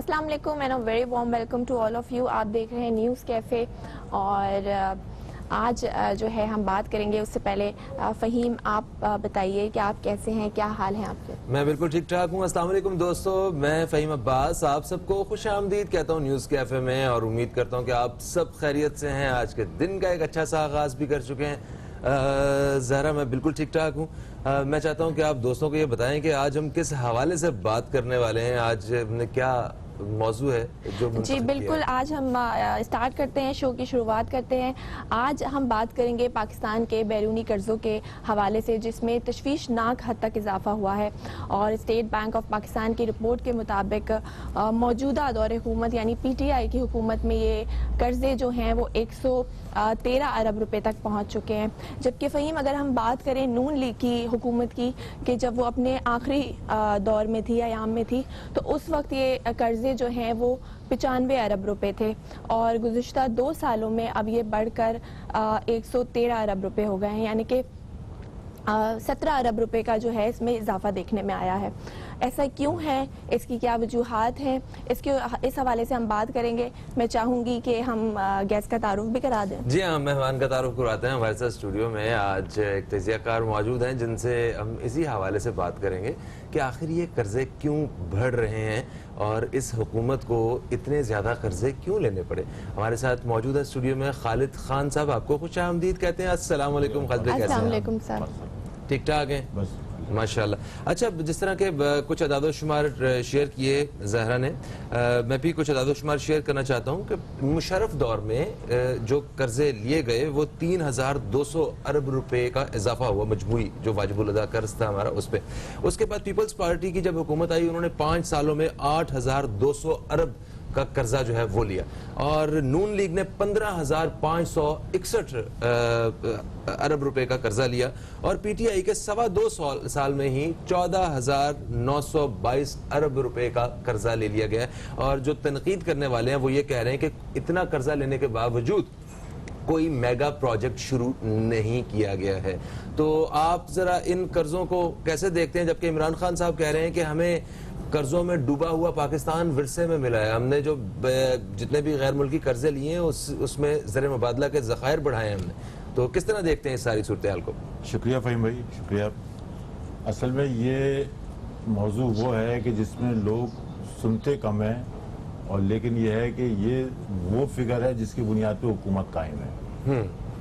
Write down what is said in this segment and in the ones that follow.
अस्सलाम वालेकुम and a very warm welcome to all of you. आप देख रहे हैं न्यूज़ कैफ़े और आज जो है हम बात करेंगे। उससे पहले फ़हीम आप बताइए कि आप कैसे हैं, क्या हाल है आपके? मैं बिल्कुल ठीक ठाक हूँ। अस्सलाम वालेकुम दोस्तों, मैं फ़हीम अब्बास आप सबको खुश आमदीद कहता हूँ न्यूज़ कैफ़े में और उम्मीद करता हूँ कि आप सब खैरियत से हैं। आज के दिन का एक अच्छा सा आगाज़ भी कर चुके हैं। ज़हरा मैं बिल्कुल ठीक ठाक हूँ। मैं चाहता हूँ कि आप दोस्तों को ये बताएं कि आज हम किस हवाले से बात करने वाले हैं, आज हमने क्या मौजू है जो जी बिल्कुल, आज हम स्टार्ट करते हैं, शो की शुरुआत करते हैं। आज हम बात करेंगे पाकिस्तान के बैरूनी कर्ज़ों के हवाले से, जिसमें तशवीशनाक हद तक इजाफा हुआ है। और स्टेट बैंक ऑफ पाकिस्तान की रिपोर्ट के मुताबिक मौजूदा दौर हुकूमत यानी PTI की हुकूमत में ये कर्ज़े जो हैं वो 113 अरब रुपए तक पहुँच चुके हैं। जबकि फ़हीम, अगर हम बात करें नून लीग की हुकूमत की, कि जब वो अपने आखिरी दौर में थी, अयाम में थी, तो उस वक्त ये कर्ज़े जो हैं वो 95 अरब रुपए थे और गुज़िश्ता 2 सालों में अब ये बढ़कर 113 अरब रुपए हो गए हैं, यानी कि 17 अरब रुपए का जो है इसमें इजाफा देखने में आया है। ऐसा क्यों है, इसकी क्या वजूहात हैं, इस हवाले से हम बात करेंगे। मैं चाहूँगी कि हम गेस्ट का तारुफ भी करा दें। जी हाँ, मेहमान का तारुफ करवाते हैं। हमारे साथ स्टूडियो में आज एक तजियाकार मौजूद हैं जिनसे हम इसी हवाले से बात करेंगे कि आखिर ये कर्जे क्यों बढ़ रहे हैं और इस हुकूमत को इतने ज़्यादा कर्जे क्यों लेने पड़े। हमारे साथ मौजूद है स्टूडियो में खालिद खान साहब, आपको खुश आमदीद कहते हैं। अस्सलाम वालेकुम खालिद भाई, कैसे हैं? अस्सलाम वालेकुम सर, ठीक ठाक हैं? बस माशाल्लाह। अच्छा, जिस तरह के कुछ अदाद-ओ-शुमार शेयर किए ज़हरा ने, मैं भी कुछ अदाद-ओ-शुमार शेयर करना चाहता हूँ कि मुशर्रफ दौर में जो कर्जे लिए गए वो 3200 अरब रुपए का इजाफा हुआ, मजमूई जो वाजिबुल अदा कर्ज था हमारा उस पर। उसके बाद पीपल्स पार्टी की जब हुकूमत आई, उन्होंने 5 सालों में 8200 अरब का कर्जा जो है वो लिया और नून लीग ने 15,561 अरब रुपए का कर्जा लिया और PTI के 2.25 साल में ही 14,922 अरब रुपए का कर्जा ले लिया गया। और जो तनकीद करने वाले हैं वो ये कह रहे हैं कि इतना कर्जा लेने के बावजूद कोई मेगा प्रोजेक्ट शुरू नहीं किया गया है। तो आप जरा इन कर्जों को कैसे देखते हैं, जबकि इमरान खान साहब कह रहे हैं कि हमें कर्जों में डूबा हुआ पाकिस्तान विरसे में मिला है, हमने जो जितने भी गैर मुल्की कर्जे लिए हैं उसमें ज़र मुबादला के ज़खायर बढ़ाए हैं हमने। तो किस तरह देखते हैं इस सारी सूरत हाल को? शुक्रिया फ़हीम भाई, शुक्रिया। असल में ये मौजू वो है कि जिसमें लोग सुनते कम हैं और लेकिन ये है कि ये वो फिगर है जिसकी बुनियाद पे हुकूमत कायम है।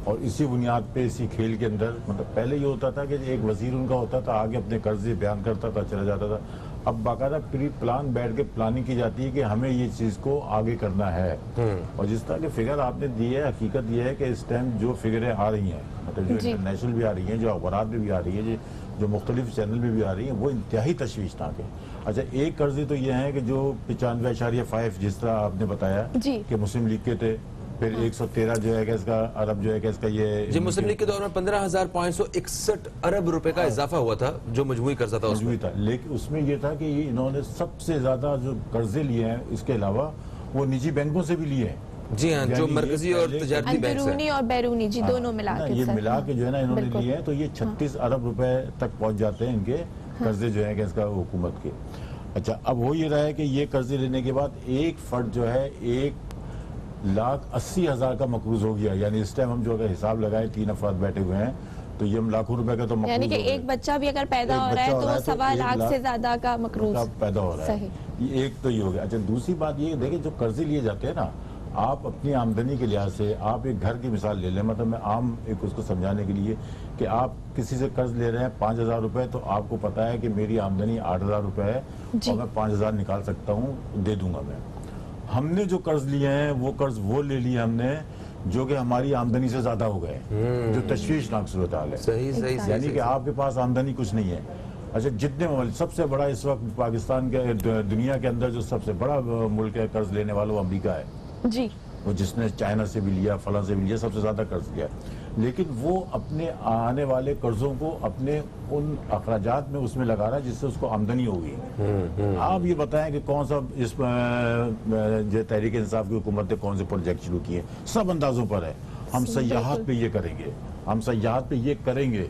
और इसी बुनियाद पे इसी खेल के अंदर मतलब पहले ये होता था कि एक वजीर उनका होता था, आगे अपने कर्जे बयान करता था, चला जाता था। अब बाकायदा प्री प्लान बैठ के प्लानिंग की जाती है कि हमें ये चीज़ को आगे करना है। और जिस तरह की फिगर आपने दी है, हकीकत ये है कि इस टाइम जो फिगरें आ रही हैं, मतलब जो इंटरनेशनल भी आ रही हैं, जो अखबारात में भी आ रही है, जो मुख्तलिफ चैनल में भी आ रही हैं, वो इंतहाई तशवीशनाक है। अच्छा, एक कर्जे तो ये है कि जो 95.5 जिस तरह आपने बताया कि मुस्लिम लीग के थे, फिर 113 जो है कि इसका अरब जो है कि इसका ये जी मुस्लिम लीग के दौर में 15,561 अरब रुपए का इजाफा हुआ था जो मजमूई कर्जा था, मजमूई था। लेकिन उसमें ये था कि इन्होंने सबसे ज्यादा जो कर्जे लिए हैं, इसके अलावा वो निजी बैंकों से भी लिए हैं। जी हाँ, जो मरकजी और तजारती बैंक से, अंदरूनी और बैरूनी जी दोनों मिला के ये मिला के जो है ना इन्होंने लिए हैं, तो ये 36 अरब रुपए तक पहुंच जाते हैं इनके कर्जे जो है कि इसका हुकूमत के। अच्छा, अब हो ये रहा है कि ये कर्जे लेने के बाद एक फर्द जो है 1,80,000 का मकरूज हो गया। यानी इस टाइम हम जो अगर हिसाब लगाए 3 अफराद बैठे हुए हैं तो ये हम लाखों रुपए का तो मकरूज, यानी कि एक बच्चा भी अगर पैदा हो रहा है तो 1.25 लाख से ज्यादा का मकरूज पैदा हो रहा है। ये एक तो ये हो गया। अच्छा, दूसरी बात ये देखिए, जो कर्जे लिए जाते हैं ना, आप अपनी आमदनी के लिहाज से आप एक घर की मिसाल ले लें। मतलब मैं आम एक उसको समझाने के लिए कि आप किसी से कर्ज ले रहे हैं 5,000 रुपए, तो आपको पता है कि मेरी आमदनी 8,000 रुपए है और मैं 5,000 निकाल सकता हूँ, दे दूंगा मैं। हमने जो कर्ज लिए हैं वो कर्ज वो ले लिए हमने जो कि हमारी आमदनी से ज्यादा हो गए, जो तशवीशनाक सूरत हाल है। सही सही, यानी कि आपके पास आमदनी कुछ नहीं है। अच्छा, जितने सबसे बड़ा इस वक्त पाकिस्तान के दुनिया के अंदर जो सबसे बड़ा मुल्क है कर्ज लेने वाला, वो अमेरिका है जी, वो जिसने चाइना से भी लिया, फलां से भी लिया, सबसे ज्यादा कर्ज लिया। लेकिन वो अपने आने वाले कर्जों को अपने उन अखराजात में उसमें लगा रहा है जिससे उसको आमदनी होगी। आप ये बताएं कि कौन सा इस जो तहरीक इंसाफ की हुकूमत ने कौन से प्रोजेक्ट शुरू किए, सब अंदाजों पर है। हम सयाहत पे ये करेंगे, हम सयाहत पे ये करेंगे,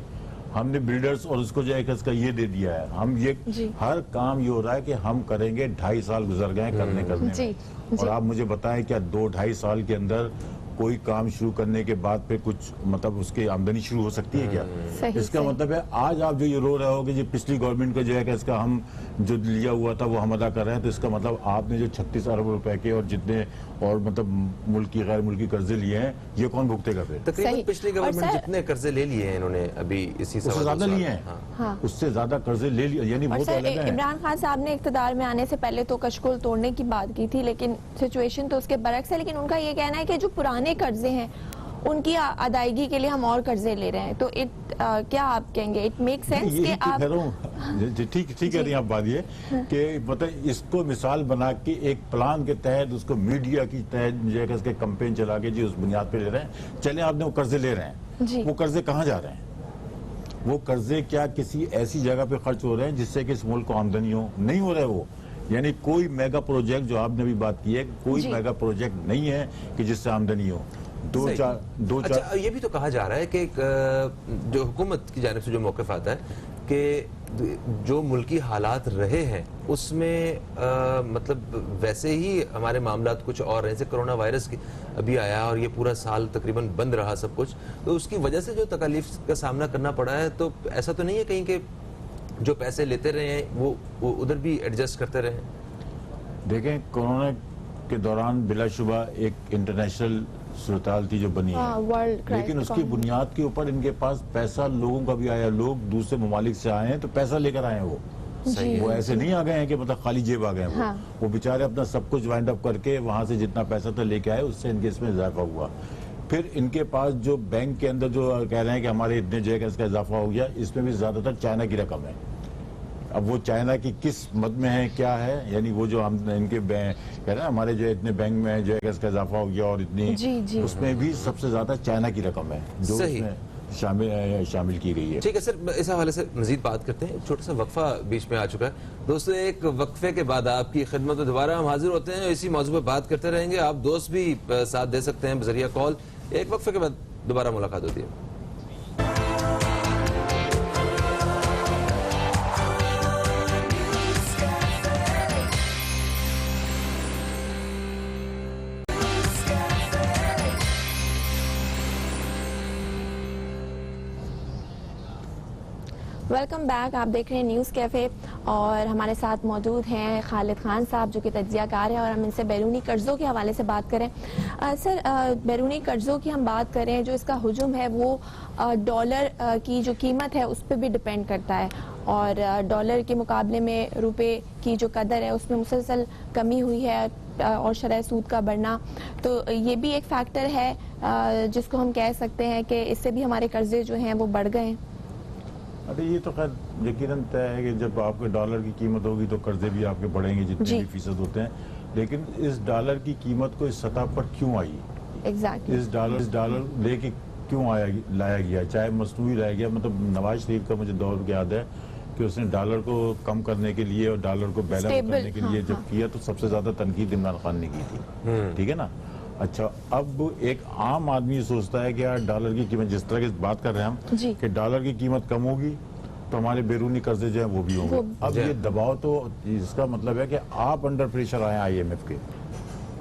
हमने ब्रीडर्स और उसको जो है कि इसका ये दे दिया है। हम ये जी। हर काम ये हो रहा है कि हम करेंगे, 2.5 साल गुजर गए करने करने जी, में। और आप मुझे बताएं क्या 2-2.5 साल के अंदर कोई काम शुरू करने के बाद पे कुछ मतलब उसकी आमदनी शुरू हो सकती है क्या? सही, इसका सही। मतलब है आज आप जो ये रो रहे हो कि जो पिछली गवर्नमेंट का जो है कि इसका हम जो लिया हुआ था वो हम अदा कर रहे हैं, तो इसका मतलब आपने जो 36 अरब रुपए के और जितने और मतलब मुल्की गैर मुल्की कर्जे लिए हैं, ये कौन भुगतेगा फिर? तकरीबन सही। पिछली और गवर्नमेंट सर- जितने कर्जे ले लिए हैं इन्होंने अभी इसी उससे सवा ज्यादा दो साल लिए में। हैं। हाँ। हाँ। उससे ज्यादा कर्जे ले लिए, यानी और वो तो सर अलग है। इमरान खान साहब ने इक़्तिदार में आने से पहले तो कशकोल तोड़ने की बात की थी, लेकिन सिचुएशन तो उसके बरक्स है। लेकिन उनका ये कहना है कि जो पुराने कर्जे हैं उनकी अदायगी के लिए हम और कर्जे ले रहे हैं। तो क्या आप कहेंगे इट मेक सेंस यही कि तो आप कह रहा हूँ। ठीक ठीक कह रही हैं आप बात ये कि मतलब इसको मिसाल बना के एक प्लान के तहत उसको मीडिया की तहत जो है कि इसके कैंपेन चला के जी उस बुनियाद पे ले रहे हैं। चले आपने वो कर्जे ले रहे जी। हैं, वो कर्जे कहाँ जा रहे हैं? वो कर्जे क्या किसी ऐसी जगह पे खर्च हो रहे हैं जिससे कि इस मुल्क को आमदनी हो? नहीं हो रहा है वो। यानी कोई मेगा प्रोजेक्ट जो आपने भी बात की है, कोई जी। मेगा प्रोजेक्ट नहीं है कि जिससे आमदनी हो। दो सही। चार अच्छा, ये भी तो कहा जा रहा है कि जो हुकूमत की जानिब से जो मौक़िफ़ आता है कि जो मुल्की हालात रहे हैं उसमें मतलब वैसे ही हमारे मामलात कुछ और हैं। जैसे कोरोना वायरस की अभी आया और ये पूरा साल तकरीबन बंद रहा सब कुछ, तो उसकी वजह से जो तकलीफ का सामना करना पड़ा है, तो ऐसा तो नहीं है कहीं के जो पैसे लेते रहे हैं वो उधर भी एडजस्ट करते रहे? देखें, कोरोना के दौरान बिलाशुबा एक इंटरनेशनल सूरत थी जो बनी है, वर्ल्ड क्राइसिस लेकिन उसकी इकोनॉमी। बुनियाद के ऊपर इनके पास पैसा लोगों का भी आया। लोग दूसरे ममालिक से आए हैं तो पैसा लेकर आए हैं वो। जी। वो ऐसे नहीं आ गए हैं कि मतलब खाली जेब आ गए हैं हाँ। वो बेचारे अपना सब कुछ वाइंड अप करके वहां से जितना पैसा था लेके आए, उससे इनके इसमें इजाफा हुआ। फिर इनके पास जो बैंक के अंदर जो कह रहे हैं कि हमारे इतने जो है कि इसका इजाफा हो गया, इसमें भी ज्यादातर चाइना की रकम है। अब वो चाइना की किस मद में है क्या है, यानी वो जो हम इनके कह रहे हैं हमारे जो इतने बैंक में जो है कि इसका इजाफा हो गया और इतनी, जी, जी। उसमें भी सबसे ज्यादा चाइना की रकम है जो सही। उसमें शामिल की गई है। ठीक है सर, इस हवाले से मजीद बात करते हैं। एक छोटा सा वक्फा बीच में आ चुका है दोस्तों। एक वक्फे के बाद आपकी खिदमत में दोबारा हम हाजिर होते हैं। इसी मौजू पर बात करते रहेंगे। आप दोस्त भी साथ दे सकते हैं बजरिया कॉल। एक वक्फे के बाद दोबारा मुलाकात होती है। Welcome back. आप देख रहे हैं न्यूज़ कैफ़े और हमारे साथ मौजूद हैं खालिद खान साहब जो कि तज्जियाकार हैं और हम इनसे बैरूनी कर्ज़ों के हवाले से बात करें। सर, बैरूनी कर्ज़ों की हम बात करें, जो इसका हुजूम है वो डॉलर की जो कीमत है उस पर भी डिपेंड करता है और डॉलर के मुकाबले में रुपए की जो कदर है उसमें मुसलसल कमी हुई है और शरह सूद का बढ़ना, तो ये भी एक फैक्टर है जिसको हम कह सकते हैं कि इससे भी हमारे कर्जे जो हैं वो बढ़ गए हैं। अरे ये तो खैर यकीनन तय है कि जब आपके डॉलर की कीमत होगी तो कर्जे भी आपके बढ़ेंगे जितने जी। भी फीसद होते हैं। लेकिन इस डॉलर की कीमत को इस सतह पर क्यों आई? एग्जैक्टली। इस डॉलर लेके क्यों लाया गया? चाहे मसनूई लाया गया, मतलब नवाज शरीफ का मुझे दौर याद है कि उसने डॉलर को कम करने के लिए और डॉलर को बैलेंस Stable, करने के लिए हाँ, जब हाँ। किया तो सबसे ज्यादा तनकीद इमरान खान ने की थी। ठीक है ना? अच्छा, अब एक आम आदमी सोचता है कि यार डॉलर की कीमत जिस तरह की बात कर रहे हैं हम जी। कि डॉलर की कीमत कम होगी तो हमारे बैरूनी कर्जे जो है वो भी होंगे। अब ये दबाव, तो इसका मतलब है कि आप अंडर प्रेशर आए IMF के।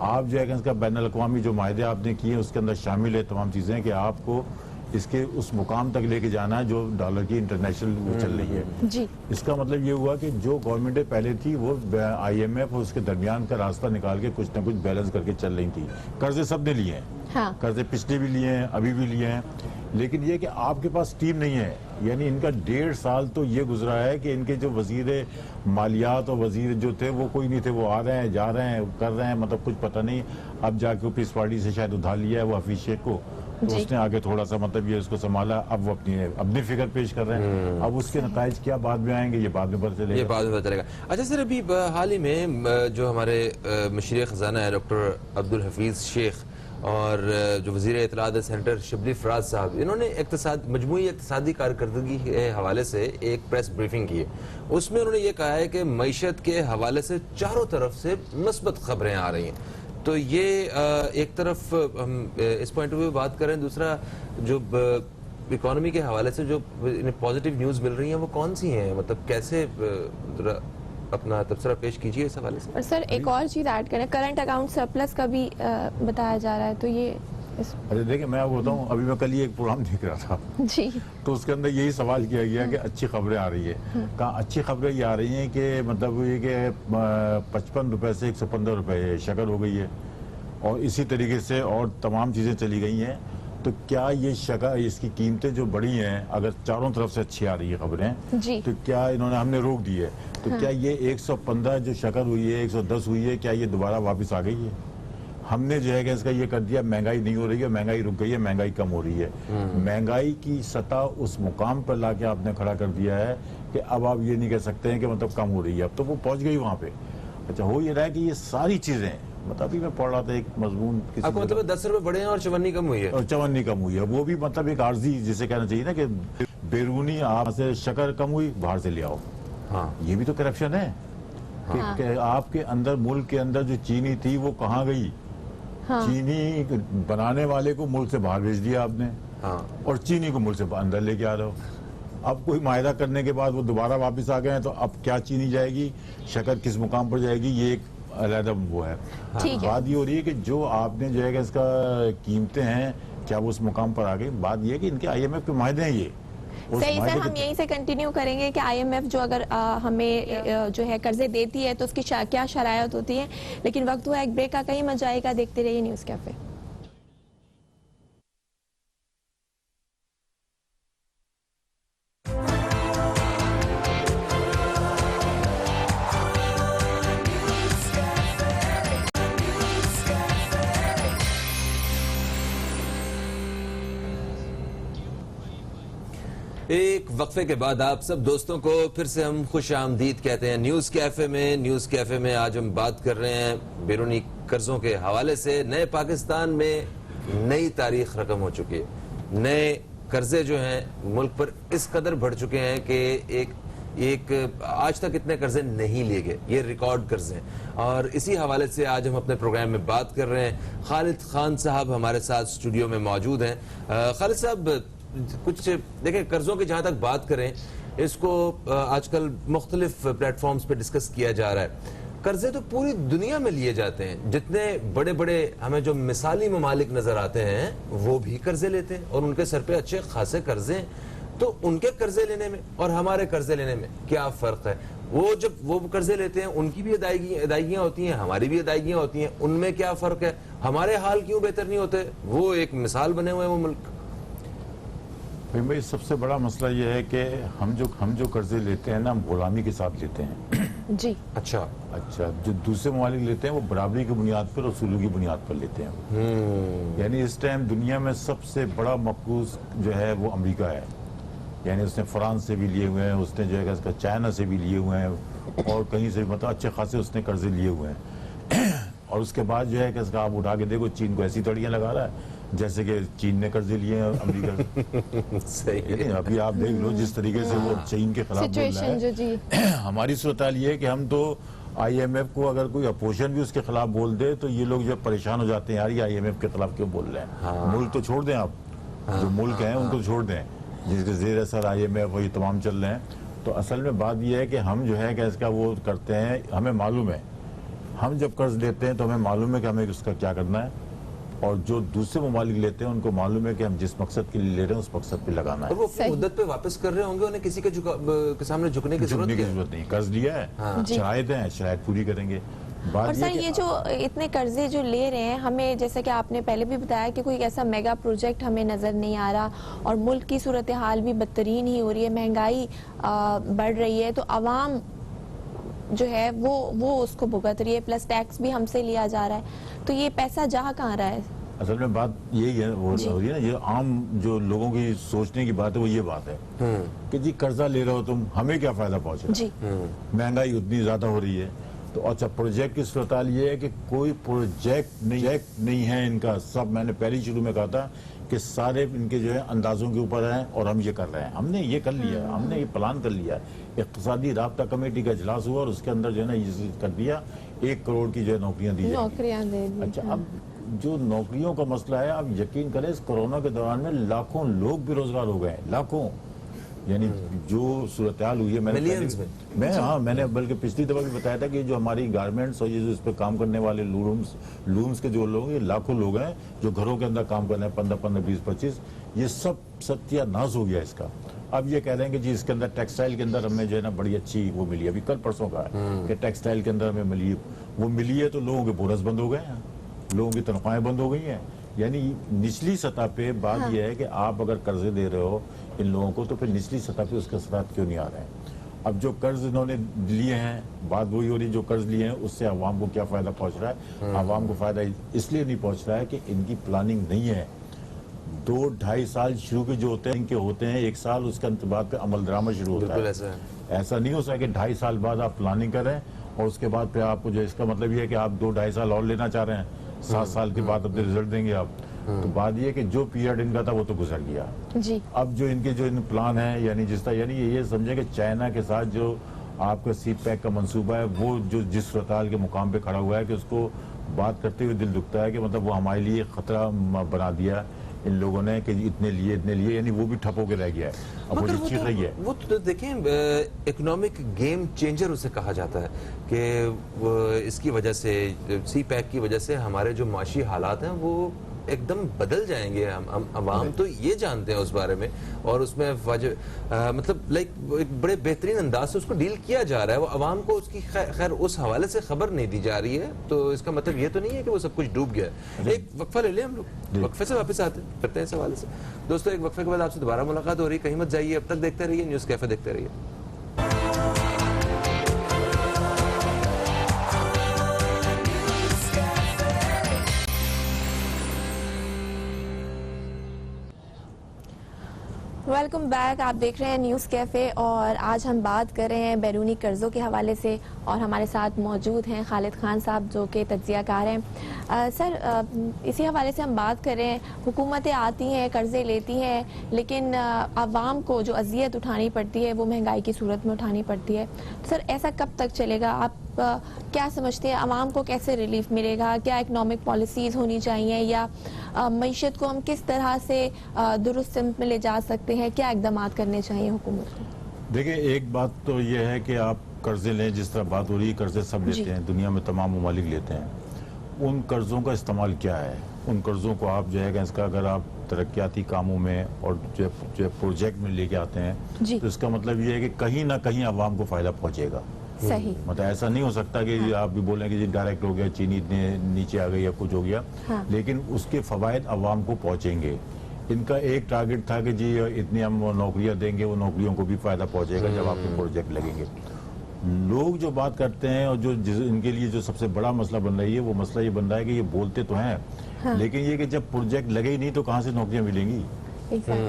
आप जो है कि इसका बैनुल अक़वामी जो मायदे आपने किए उसके अंदर शामिल है तमाम चीजें कि आपको इसके उस मुकाम तक लेके जाना है जो डॉलर की इंटरनेशनल चल रही है। जी। इसका मतलब ये हुआ कि जो गवर्नमेंटें पहले थी वो IMF और उसके दरमियान का रास्ता निकाल के कुछ ना कुछ बैलेंस करके चल रही थी। कर्जे सबने लिए हैं, हाँ। कर्जे पिछले भी लिए हैं, अभी भी लिए हैं, लेकिन ये कि आपके पास टीम नहीं है। यानी इनका 1.5 साल तो ये गुजरा है कि इनके जो वजीर मालियात और वजीर जो थे वो कोई नहीं थे। वो आ रहे हैं, जा रहे हैं, कर रहे हैं, मतलब कुछ पता नहीं। अब जाके पीस पार्टी से शायद उधार लिया है वो हफीज शेख को, तो जी। उसने आगे थोड़ा सा मतलब ये उसको संभाला। अब वो अपनी फिगर पेश कर रहे हैं। अब उसके नताइज क्या बाद में आएंगे ये बाद में पता ये चलेगा। बाद में पता चलेगा। अच्छा सर, अभी हाल ही में जो हमारे मशीर खजाना है डॉक्टर अब्दुल हफीज शेख और जो वज़ीर इत्तलात है सेनेटर शिबली फराज साहब, इन्होंने मजमूई इक़्तिसादी कारकर्दगी के हवाले से एक प्रेस ब्रीफिंग की है। उसमें उन्होंने ये कहा है कि मईशत के हवाले से चारों तरफ से मस्बत खबरें आ रही हैं। तो ये एक तरफ हम इस पॉइंट ऑफ व्यू बात करें, दूसरा जो इकोनॉमी के हवाले से जो पॉजिटिव न्यूज़ मिल रही हैं वो कौन सी हैं, मतलब कैसे अपना तबसरा पेश कीजिए इस हवाले से। और सर एक और चीज़ ऐड करें, करंट अकाउंट सरप्लस का भी बताया जा रहा है, तो ये अरे देखिए मैं आपको बताऊं, अभी मैं कल ही एक प्रोग्राम देख रहा था जी तो उसके अंदर यही सवाल किया गया कि अच्छी खबरें आ रही है। कहा अच्छी खबरें ये आ रही हैं कि मतलब ये कि 55 रुपए से 115 रुपए शक्कर हो गई है और इसी तरीके से और तमाम चीज़ें चली गई हैं। तो क्या ये शक्कर, इसकी कीमतें जो बढ़ी हैं, अगर चारों तरफ से अच्छी आ रही है खबरें, जी तो क्या इन्होंने, हमने रोक दी है, तो क्या ये 115 जो शक्कर हुई है 110 हुई है, क्या ये दोबारा वापस आ गई है? हमने जो है कि इसका ये कर दिया, महंगाई नहीं हो रही है, महंगाई रुक गई है, महंगाई कम हो रही है। महंगाई की सतह उस मुकाम पर लाके आपने खड़ा कर दिया है कि अब आप ये नहीं कह सकते हैं कि मतलब कम हो रही है, अब तो वो पहुंच गई वहां पे। अच्छा, हो ये रहा है कि ये सारी चीजें, मतलब अभी मैं पढ़ रहा था एक मजमून, आपको मतलब 10 रुपए बढ़े हैं और चवन्नी कम हुई है, और चवन्नी कम हुई है, वो भी मतलब एक आर्जी जिसे कहना चाहिए ना कि बैरूनी आप से शक्कर कम हुई, बाहर से ले आओ। हाँ ये भी तो करप्शन है कि आपके अंदर, मुल्क के अंदर जो चीनी थी वो कहाँ गई? चीनी बनाने वाले को मुल्क से बाहर भेज दिया आपने, और चीनी को मुल्क से अंदर लेके आ रहे हो। अब कोई मायदा करने के बाद वो दोबारा वापस आ गए हैं, तो अब क्या चीनी जाएगी, शक्कर किस मुकाम पर जाएगी, ये एक अलग वो है। बात ये हो रही है कि जो आपने जो है कि इसका कीमतें हैं, क्या वो उस मुकाम पर आ गई? बात ये है कि इनके IMF के मायदे हैं ये। सही सर, हम यहीं से कंटिन्यू करेंगे कि IMF जो अगर हमें जो है कर्जे देती है तो उसकी क्या शरायत होती है, लेकिन वक्त हुआ एक ब्रेक का, कहीं मत जाएगा, देखते रहिए न्यूज़ कैफे। एक वक्फे के बाद आप सब दोस्तों को फिर से हम खुश आमदीद कहते हैं न्यूज़ कैफे में। न्यूज़ कैफे में आज हम बात कर रहे हैं बैरूनी कर्जों के हवाले से। नए पाकिस्तान में नई तारीख रकम हो चुकी है। नए कर्जे जो हैं मुल्क पर इस कदर बढ़ चुके हैं कि एक आज तक इतने कर्जे नहीं लिए गए, ये रिकॉर्ड कर्जे हैं। और इसी हवाले से आज हम अपने प्रोग्राम में बात कर रहे हैं। खालिद खान साहब हमारे साथ स्टूडियो में मौजूद हैं। खालिद साहब, कुछ देखें, कर्जों की जहां तक बात करें, इसको आजकल मुख्तलिफ प्लेटफॉर्म्स पे डिस्कस किया जा रहा है। कर्जे तो पूरी दुनिया में लिए जाते हैं, जितने बड़े बड़े हमें जो मिसाली ममालिक नजर आते हैं वो भी कर्जे लेते हैं और उनके सर पे अच्छे खासे कर्जे हैं। तो उनके कर्जे लेने में और हमारे कर्जे लेने में क्या फर्क है? वो जब वो कर्जे लेते हैं उनकी भी अदायगियां होती हैं, हमारी भी अदायगियां होती हैं, उनमें क्या फर्क है? हमारे हाल क्यों बेहतर नहीं होते? वो एक मिसाल बने हुए हैं वो मुल्क। भाई सबसे बड़ा मसला ये है कि हम जो कर्जे लेते हैं ना, हम गुलामी के साथ लेते हैं जी। अच्छा, जो दूसरे ममालिक लेते हैं वो बराबरी की बुनियाद पर और सुलूक की बुनियाद पर लेते हैं। यानी इस टाइम दुनिया में सबसे बड़ा मकरूज जो है वो अमेरिका है। यानी उसने फ्रांस से भी लिए हुए हैं, उसने जो है इसका चाइना से भी लिए हुए हैं और कहीं से भी, मतलब अच्छे खासे उसने कर्जे लिए हुए हैं। और उसके बाद जो है कि इसका आप उठा के देखो, चीन को ऐसी तड़ियाँ लगा रहा है जैसे कि चीन ने कर्जे लिए हैं अमेरिका से। सही है। अभी आप देख लो जिस तरीके से वो चीन के खिलाफ बोल रहा है। हमारी सूरत ये है कि हम तो IMF को अगर कोई अपोजिशन भी उसके खिलाफ बोल दे तो ये लोग जब परेशान हो जाते हैं, यार ये IMF के खिलाफ क्यों बोल रहे हैं। मुल्क तो छोड़ दें आप, जो मुल्क हैं उनको छोड़ दें, जिसके जेर असर IMF और ये तमाम चल रहे हैं। तो असल में बात यह है कि हम जो है कि इसका वो करते हैं, हमें मालूम है, हम जब कर्ज लेते हैं तो हमें मालूम है कि हमें उसका क्या करना है, और जो दूसरे ममालिक लेते हैं उनको मालूम है कि हम जिस मकसद के लिए ले रहे हैं उस मकसद पे लगाना है। और वो अपनी मुद्दत पे वापस कर रहे होंगे, उन्हें किसी के सामने झुकने की जरूरत नहीं। कर्ज लिया है, शराइत है, शराइत पूरी करेंगे। और सर ये जो इतने कर्जे जो ले रहे हैं, हमें जैसे कि आपने पहले भी बताया कि कोई ऐसा मेगा प्रोजेक्ट हमें नजर नहीं आ रहा, और मुल्क की सूरत हाल भी बदतरीन ही हो रही है, महंगाई बढ़ रही है, तो आवाम जो है वो उसको भुगत रही है, प्लस टैक्स भी हमसे लिया जा रहा है। तो ये पैसा जा कहाँ रहा है? असल में बात यही है, हो रही है ना, ये आम जो लोगों की सोचने की बात है वो ये बात है कि जी कर्जा ले रहे हो तुम, हमें क्या फायदा पहुंचे जी, महंगाई उतनी ज्यादा हो रही है। तो अच्छा, प्रोजेक्ट की सूरत ये है कि कोई प्रोजेक्ट नहीं है इनका। सब मैंने पहले शुरू में कहा था कि सारे इनके जो है अंदाजों के ऊपर हैं और हम ये कर रहे हैं, हमने ये कर लिया, हमने ये प्लान कर लिया। इक़्तिसादी राब्ता कमेटी का इजलास हुआ और उसके अंदर जो है ना ये कर दिया 1 करोड़ की जो है नौकरियां दी। नौकरियां दे दी। अच्छा, अब जो नौकरियों का मसला है, आप यकीन करें इस कोरोना के दौरान में लाखों लोग बेरोजगार हो गए हैं, लाखों। यानी जो सूरत हाल हुई है, मैंने बल्कि पिछली दफा भी बताया था कि जो हमारी गारमेंट्स और ये जो इस पर काम करने वाले लूम्स के जो लोग, ये लाखों लोग हैं जो घरों के अंदर काम कर रहे हैं, 15-15, 20-25, ये सब सत्यानाश हो गया इसका। अब ये कह रहे हैं कि जी इसके अंदर टेक्सटाइल के अंदर हमें जो है ना बड़ी अच्छी वो मिली, अभी कल परसों का है कि टेक्सटाइल के अंदर हमें मिली है, तो लोगों के बोनस बंद हो गए हैं, लोगों की तनख्वाहें बंद हो गई हैं। यानी निचली सतह पे बात यह है कि आप अगर कर्जे दे रहे हो इन लोगों को, तो फिर निचली सतह पे उसके असरात क्यों नहीं आ रहे हैं? अब जो कर्ज इन्होंने लिए हैं, बात वही हो रही, जो कर्ज लिए हैं उससे अवाम को क्या फायदा पहुंच रहा है? अवाम को फायदा इसलिए नहीं पहुंच रहा है कि इनकी प्लानिंग नहीं है। 2-2.5 साल शुरू के जो होते हैं 1 साल उसके अंत बाद पे अमल दरामद शुरू होता है। ऐसा नहीं हो सकता कि 2.5 साल बाद आप प्लानिंग करें और उसके बाद फिर आपको जो, इसका मतलब ये है कि आप 2-2.5 साल और लेना चाह रहे हैं, 7 साल के बाद अपने रिजल्ट देंगे आप। तो बात ये कि जो पीरियड इनका था वो तो गुजर गया जी। अब जो इनके जो इन प्लान है, यानी जिस तरह, यानी ये समझे कि चाइना के साथ जो आपका सी पैक का मंसूबा है, वो जो जिस रताल के मुकाम पे खड़ा हुआ है कि उसको बात करते हुए दिल दुखता है कि मतलब वो हमारे लिए खतरा बना दिया इन लोगों ने कि इतने लिए, यानी वो भी ठप होकर रह गया है। अब वो चीज रही है, वो तो देखें इकोनॉमिक गेम चेंजर उसे कहा जाता है कि इसकी वजह से, सी पैक की वजह से हमारे जो माशी हालात हैं वो एकदम बदल जाएंगे। हम अवाम तो ये जानते हैं उस बारे में, और उसमें मतलब लाइक एक बड़े बेहतरीन अंदाज से उसको डील किया जा रहा है। वो अवाम को उसकी खैर उस हवाले से खबर नहीं दी जा रही है, तो इसका मतलब ये तो नहीं है कि वो सब कुछ डूब गया है। एक वक्फा ले लें हम लोग, वक्फे से वापस आते करते हैं इस हवाले से। दोस्तों, एक वक्फे के बाद आपसे दोबारा मुलाकात हो रही है, कहीं मत जाइए, अब तक देखते रहिए न्यूज़ कैफे, देखते रहिए। वेलकम बैक, आप देख रहे हैं न्यूज़ कैफ़े और आज हम बात कर रहे हैं बैरूनी कर्ज़ों के हवाले से, और हमारे साथ मौजूद हैं खालिद खान साहब जो कि तज्ज़ियाकार हैं। सर, इसी हवाले से हम बात कर रहे हैं, हुकूमतें आती हैं, कर्ज़े लेती हैं, लेकिन आवाम को जो अजियत उठानी पड़ती है वो महंगाई की सूरत में उठानी पड़ती है। तो सर, ऐसा कब तक चलेगा? आप क्या समझते हैं, आवाम को कैसे रिलीफ मिलेगा? क्या इकनॉमिक पॉलिसीज़ होनी चाहिए, या मईशत को हम किस तरह से दुरुस्त सिमत में ले जा सकते हैं? क्या इक़दाम करने चाहिए हुकूमत को? देखिए, एक बात तो ये है कि आप कर्जे लें, जिस तरह बात हो रही है, कर्जे सब लेते हैं, दुनिया में तमाम ममालिक लेते हैं। उन कर्जों का इस्तेमाल क्या है? उन कर्जों को आप जो है इसका अगर आप तरक्याती कामों में और जो प्रोजेक्ट में लेके आते हैं, तो इसका मतलब ये है कि कहीं ना कहीं आवाम को फायदा पहुंचेगा। सही, मतलब ऐसा नहीं हो सकता कि आप भी बोलें कि जी डायरेक्ट हो गया, चीनी इतने नीचे आ गई या कुछ हो गया, लेकिन उसके फवायद अवाम को पहुंचेंगे। इनका एक टारगेट था कि जी इतनी हम नौकरियां देंगे, वो नौकरियों को भी फायदा पहुंचेगा जब आपके प्रोजेक्ट लगेंगे। लोग जो बात करते हैं और जो इनके लिए जो सबसे बड़ा मसला बन रही है, वो मसला ये बन रहा है कि ये बोलते तो हैं, लेकिन ये कि जब प्रोजेक्ट लगे ही नहीं तो कहाँ से नौकरियां मिलेंगी?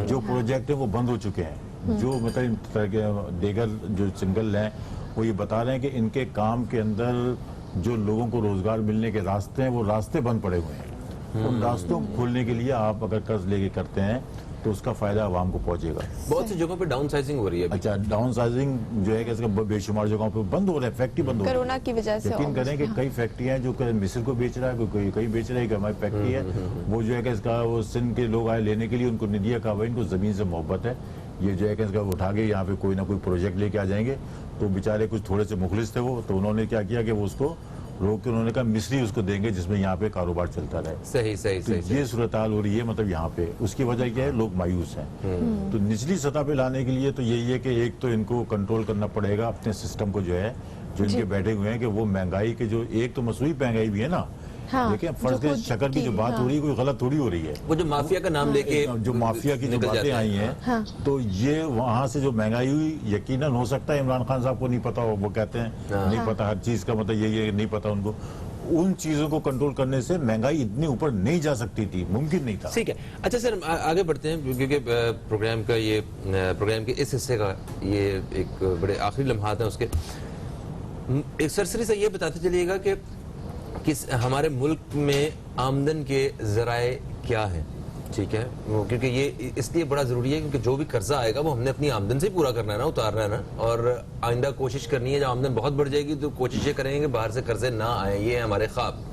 जो प्रोजेक्ट है वो बंद हो चुके हैं। जो मतलब देगर जो सिंगल हैं वो ये बता रहे हैं कि इनके काम के अंदर जो लोगों को रोजगार मिलने के रास्ते हैं, वो रास्ते बंद पड़े हुए हैं। उन रास्तों को खोलने के लिए आप अगर कर्ज लेके करते हैं तो उसका फायदा आवाम को पहुंचेगा। बहुत सी जगहों पे डाउन साइजिंग हो रही है। अच्छा, डाउन साइजिंग जो है इसका बेशुमार जगहों पे बंद हो रहा है, फैक्ट्री बंद हो रही है कोरोना की वजह से। यकीन करें कि कई फैक्ट्रियां जो मिस्र को बेच रहा है, कोई कहीं बेच रहा है, हमारी फैक्ट्री है वो जो है कि इसका वो सिंध के लोग आए लेने के लिए, उनको नहीं दिया, कहा भाई इनको जमीन से मोहब्बत है, ये जो है कि इसका उठा के यहाँ पे कोई ना कोई प्रोजेक्ट लेके आ जाएंगे। तो बेचारे कुछ थोड़े से मुखलिस थे वो, तो उन्होंने क्या किया कि वो उसको रोक के उन्होंने कहा मिस्री उसको देंगे जिसमें यहाँ पे कारोबार चलता रहे। सही ये सूरत हाल हो रही है, मतलब यहाँ पे उसकी वजह क्या है, लोग मायूस हैं। तो निचली सतह पे लाने के लिए तो यही है कि एक तो इनको कंट्रोल करना पड़ेगा अपने सिस्टम को, जो है जो इनके बैठे हुए हैं कि वो महंगाई के जो एक तो मसनूई महंगाई भी है ना, लेकिन फर्ज के शक्कर की जो बात हो रही है कोई गलत थोड़ी हो रही है। वो जो माफिया का नाम लेके जो माफिया की जो बातें आई हैं, तो ये वहां से जो महंगाई हुई, यकीनन हो सकता है इमरान खान साहब को नहीं पता हो, वो कहते हैं नहीं पता, हर चीज का मतलब ये नहीं पता उनको। उन चीजों को कंट्रोल करने से महंगाई इतनी ऊपर नहीं जा सकती थी, मुमकिन नहीं था। ठीक है, अच्छा सर आगे बढ़ते हैं, क्योंकि प्रोग्राम के इस हिस्से का ये एक बड़े आखिरी लम्हात हैं उसके। एक सरसरी से ये बताते चलिएगा कि हमारे मुल्क में आमदन के जराए क्या हैं, ठीक है, क्योंकि ये इसलिए बड़ा जरूरी है क्योंकि जो भी कर्जा आएगा वो हमने अपनी आमदन से पूरा करना है ना, उतारना है ना, और आइंदा कोशिश करनी है जब आमदन बहुत बढ़ जाएगी तो कोशिश ये करेंगे कि बाहर से कर्जे ना आए, ये है हमारे ख्वाब।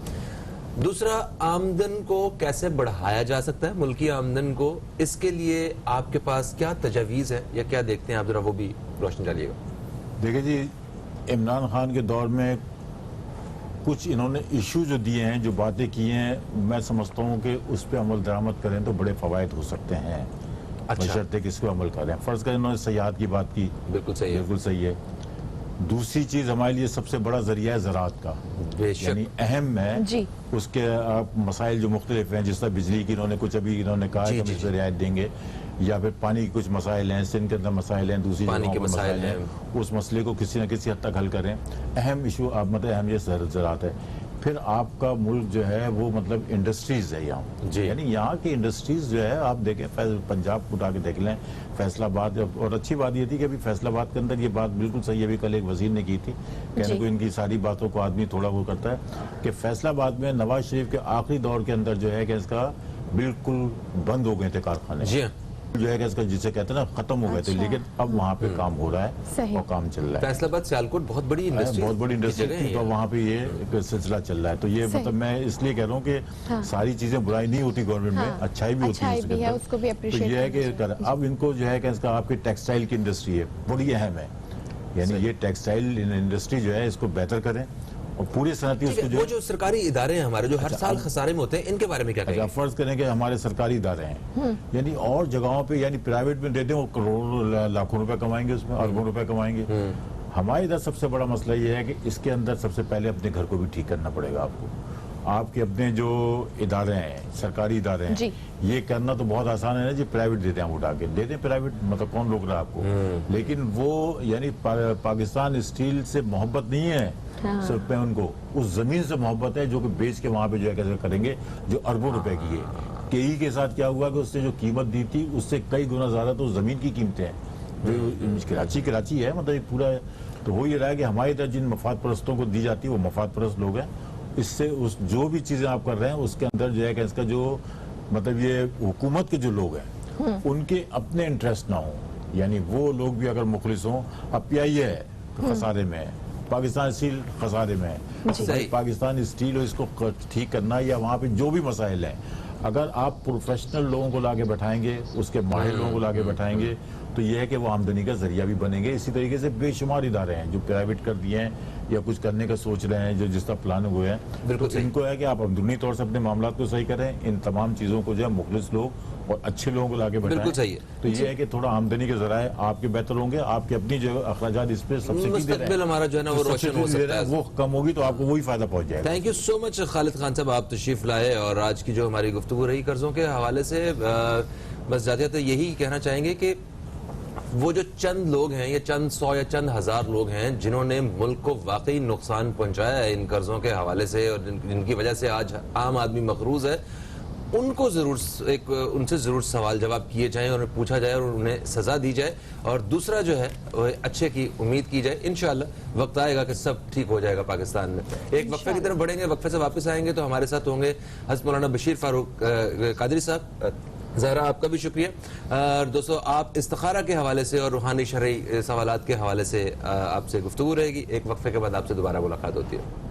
दूसरा, आमदन को कैसे बढ़ाया जा सकता है, मुल्की आमदन को, इसके लिए आपके पास क्या तजावीज़ है या क्या देखते हैं आप, जरा वो भी रोशनी डालिएगा। देखिए जी, इमरान खान के दौर में कुछ इन्होंने इशू जो दिए हैं, जो बातें की हैं, मैं समझता हूँ कि उस पर अमल दरामद करें तो बड़े फ़वाइद हो सकते हैं। अच्छा। बशर्ते कि इस पर अमल करें। फ़र्ज़ करें इन्होंने सयाहत की बात की, बिल्कुल सही है। बिल्कुल सही है। दूसरी चीज़ हमारे लिए सबसे बड़ा जरिया है ज़राअत का, बेशक। यानी अहम है जी। उसके आप मसाइल जो मुख्तलिफ हैं, जिस तरह बिजली की इन्होंने कुछ अभी इन्होंने कहा जी, कि हम जी, इस पर रियायत देंगे, या फिर पानी के कुछ मसाइल हैं, सिंध के अंदर मसाइल हैं, दूसरी पानी जगहों के पर मसाइल मसाइल हैं, उस मसले को किसी न किसी हद तक हल करें। अहम इशू आप मतलब अहम ये ज़राअत है। फिर आपका मुल्क जो है वो मतलब इंडस्ट्रीज़ है यहाँ, जी। यानी यहाँ की इंडस्ट्रीज़ जो है, आप देखें पंजाब उठा के देख लें, फैसलाबाद। और अच्छी बात ये थी कि अभी फैसलाबाद के अंदर ये बात बिल्कुल सही है, अभी कल एक वज़ीर ने की थी, कहने को इनकी सारी बातों को आदमी थोड़ा वो करता है कि फैसलाबाद में नवाज शरीफ के आखिरी दौर के अंदर जो है कि इसका बिल्कुल बंद हो गए थे कारखाने, जी हाँ। जो है कि इसका जिसे कहते हैं ना खत्म हो गए थे, अच्छा। लेकिन अब वहाँ पे काम हो रहा सही। है और काम चल रहा है। फैसलाबाद सियालकोट बहुत बड़ी इंडस्ट्री, बहुत बड़ी इंडस्ट्री जगह है थी, तो ये। वहाँ पे ये एक सिलसिला चल रहा है। तो ये सही। मतलब मैं इसलिए कह रहा हूँ कि हाँ। सारी चीजें बुराई नहीं होती गवर्नमेंट में, हाँ। अच्छाई भी होती है अच्छाई उसके भी है, अंदर। उसको भी तो appreciate ये है कि करना चाहिए। अब इनको जो है कि इसका आपकी टेक्सटाइल की इंडस्ट्री है, बड़ी अहम है, यानी ये टेक्सटाइल इंडस्ट्री जो है इसको बेहतर करें और पूरी सनती ठीक है, उसको वो जो जो सरकारी इदारे हैं हमारे जो हर साल खसारे में होते हैं, इनके बारे में क्या अच्छा, कहेंगे? फर्ज करें कि हमारे सरकारी इदारे हैं, यानी और जगहों पे यानी प्राइवेट में देते हैं, वो करोड़ों लाखों रुपए कमाएंगे, उसमें अरबों रुपए कमाएंगे। हमारे इधर सबसे बड़ा मसला ये है कि इसके अंदर सबसे पहले अपने घर को भी ठीक करना पड़ेगा आपको। आपके अपने जो इदारे हैं, सरकारी इदारे हैं, जी। ये करना तो बहुत आसान है ना जी, प्राइवेट देते हैं, हम उठा के देते हैं प्राइवेट, मतलब कौन रोक रहा है आपको। लेकिन वो यानी पाकिस्तान स्टील से मोहब्बत नहीं है सिर्फ पे, उनको उस जमीन से मोहब्बत है जो कि बेच के वहां पे जो है कैसे करेंगे, जो अरबों रुपए की है। केई के साथ क्या हुआ कि उसने जो कीमत दी थी उससे कई गुना ज्यादा तो जमीन की कीमतें हैं, जो कराची है, मतलब एक पूरा। तो हो ये रहा है कि हमारी इधर जिन मफाद परस्तों को दी जाती है वो मफाद परस्त लोग हैं, इससे उस जो भी चीजें आप कर रहे हैं उसके अंदर जो है कि इसका जो मतलब ये हुकूमत के जो लोग हैं उनके अपने इंटरेस्ट ना हो, यानी वो लोग भी अगर मुखलिस हों। अब पीआईए है खसारे में है, पाकिस्तान स्टील खसारे में है, तो भाई पाकिस्तान स्टील इसको ठीक करना, या वहाँ पे जो भी मसाइल हैं, अगर आप प्रोफेशनल लोगों को लाके बैठाएंगे, उसके माहिर लोगों को लाके बैठाएंगे, तो यह है कि वो आमदनी का जरिया भी बनेंगे। इसी तरीके से बेशुमार इदारे हैं जो प्राइवेट कर दिए हैं या कुछ करने का सोच रहे हैं, जो जिस तरह प्लान हुए हैं, बिल्कुल तो सही। इनको है कि आप अंदरूनी तौर से अपने मामला को सही करें, इन तमाम चीज़ों को जो है मुखलिस लोग और अच्छे लोगों को लाके बैठाएं। बिल्कुल सही है। तो ये है कि थोड़ा आमदनी के जराए आपके बेहतर होंगे, आपके अपनी जो अखराजात इस पर सब्सिडी दे रहे मुस्तकबिल हमारा जो है ना वो जो रोशन हो सब्सिडी दे सकता रहे है। हैं, वो कम होगी तो आपको वही फायदा पहुंच जाएगा। Thank you so much Khalid Khan साहब, आप तशरीफ लाए और आज की जो हमारी गुफ्तगू रही कर्जों के हवाले से, बस जाते जाते यही कहना चाहेंगे कि वो जो चंद लोग हैं, या चंद 100 या चंद हजार लोग हैं जिन्होंने मुल्क को वाकई नुकसान पहुंचाया है इन कर्जों के हवाले से, और जिनकी वजह से आज आम आदमी मकरूज है, उनको जरूर उनसे जरूर सवाल जवाब किए जाएं और उन्हें पूछा जाए और उन्हें सजा दी जाए। और दूसरा जो है वो अच्छे की उम्मीद की जाए। इंशाअल्लाह वक्त आएगा कि सब ठीक हो जाएगा पाकिस्तान में। एक वक्फे की तरफ बढ़ेंगे, वक्फे से वापस आएंगे तो हमारे साथ होंगे हज़रत मौलाना बशीर फारूक कादरी साहब। ज़हरा, आपका भी शुक्रिया। और दोस्तों, आप इस्तिखारा के हवाले से और रूहानी शरई सवालात के हवाले से आपसे गुफ्तगू रहेगी। एक वक्फे के बाद आपसे दोबारा मुलाकात होती है।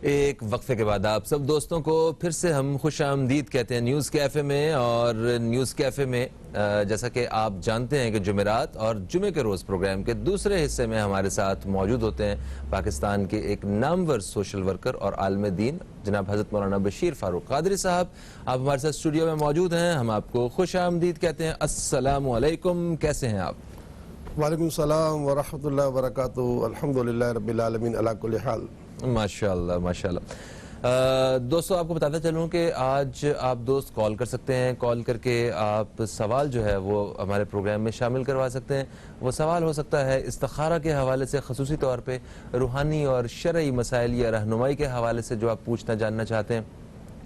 एक वक्फे के बाद आप सब दोस्तों को फिर से हम खुश आमदीद कहते हैं न्यूज़ कैफ़े में। और न्यूज़ कैफ़े में जैसा कि आप जानते हैं कि जुमेरात और जुमे के रोज़ प्रोग्राम के दूसरे हिस्से में हमारे साथ मौजूद होते हैं पाकिस्तान के एक नामवर सोशल वर्कर और आलिम दीन जनाब हज़रत मौलाना बशीर फारूक कादरी साहब। आप हमारे साथ स्टूडियो में मौजूद हैं, हम आपको खुश आमदीद कहते हैं। अस्सलामु अलैकुम, कैसे हैं आप? वालेकुम सलाम व रहमतुल्लाहि व बरकातुहू। अल्हम्दुलिल्लाहि रब्बिल आलमीन अला कुल्ली हाल। माशाल्लाह माशाल्लाह। दोस्तों, आपको बताता चलूं कि आज आप दोस्त कॉल कर सकते हैं, कॉल करके आप सवाल जो है वो हमारे प्रोग्राम में शामिल करवा सकते हैं। वो सवाल हो सकता है इस्तिखारा के हवाले से, खसूसी तौर पे रूहानी और शरई मसाइल या रहनुमाई के हवाले से जो आप पूछना जानना चाहते हैं।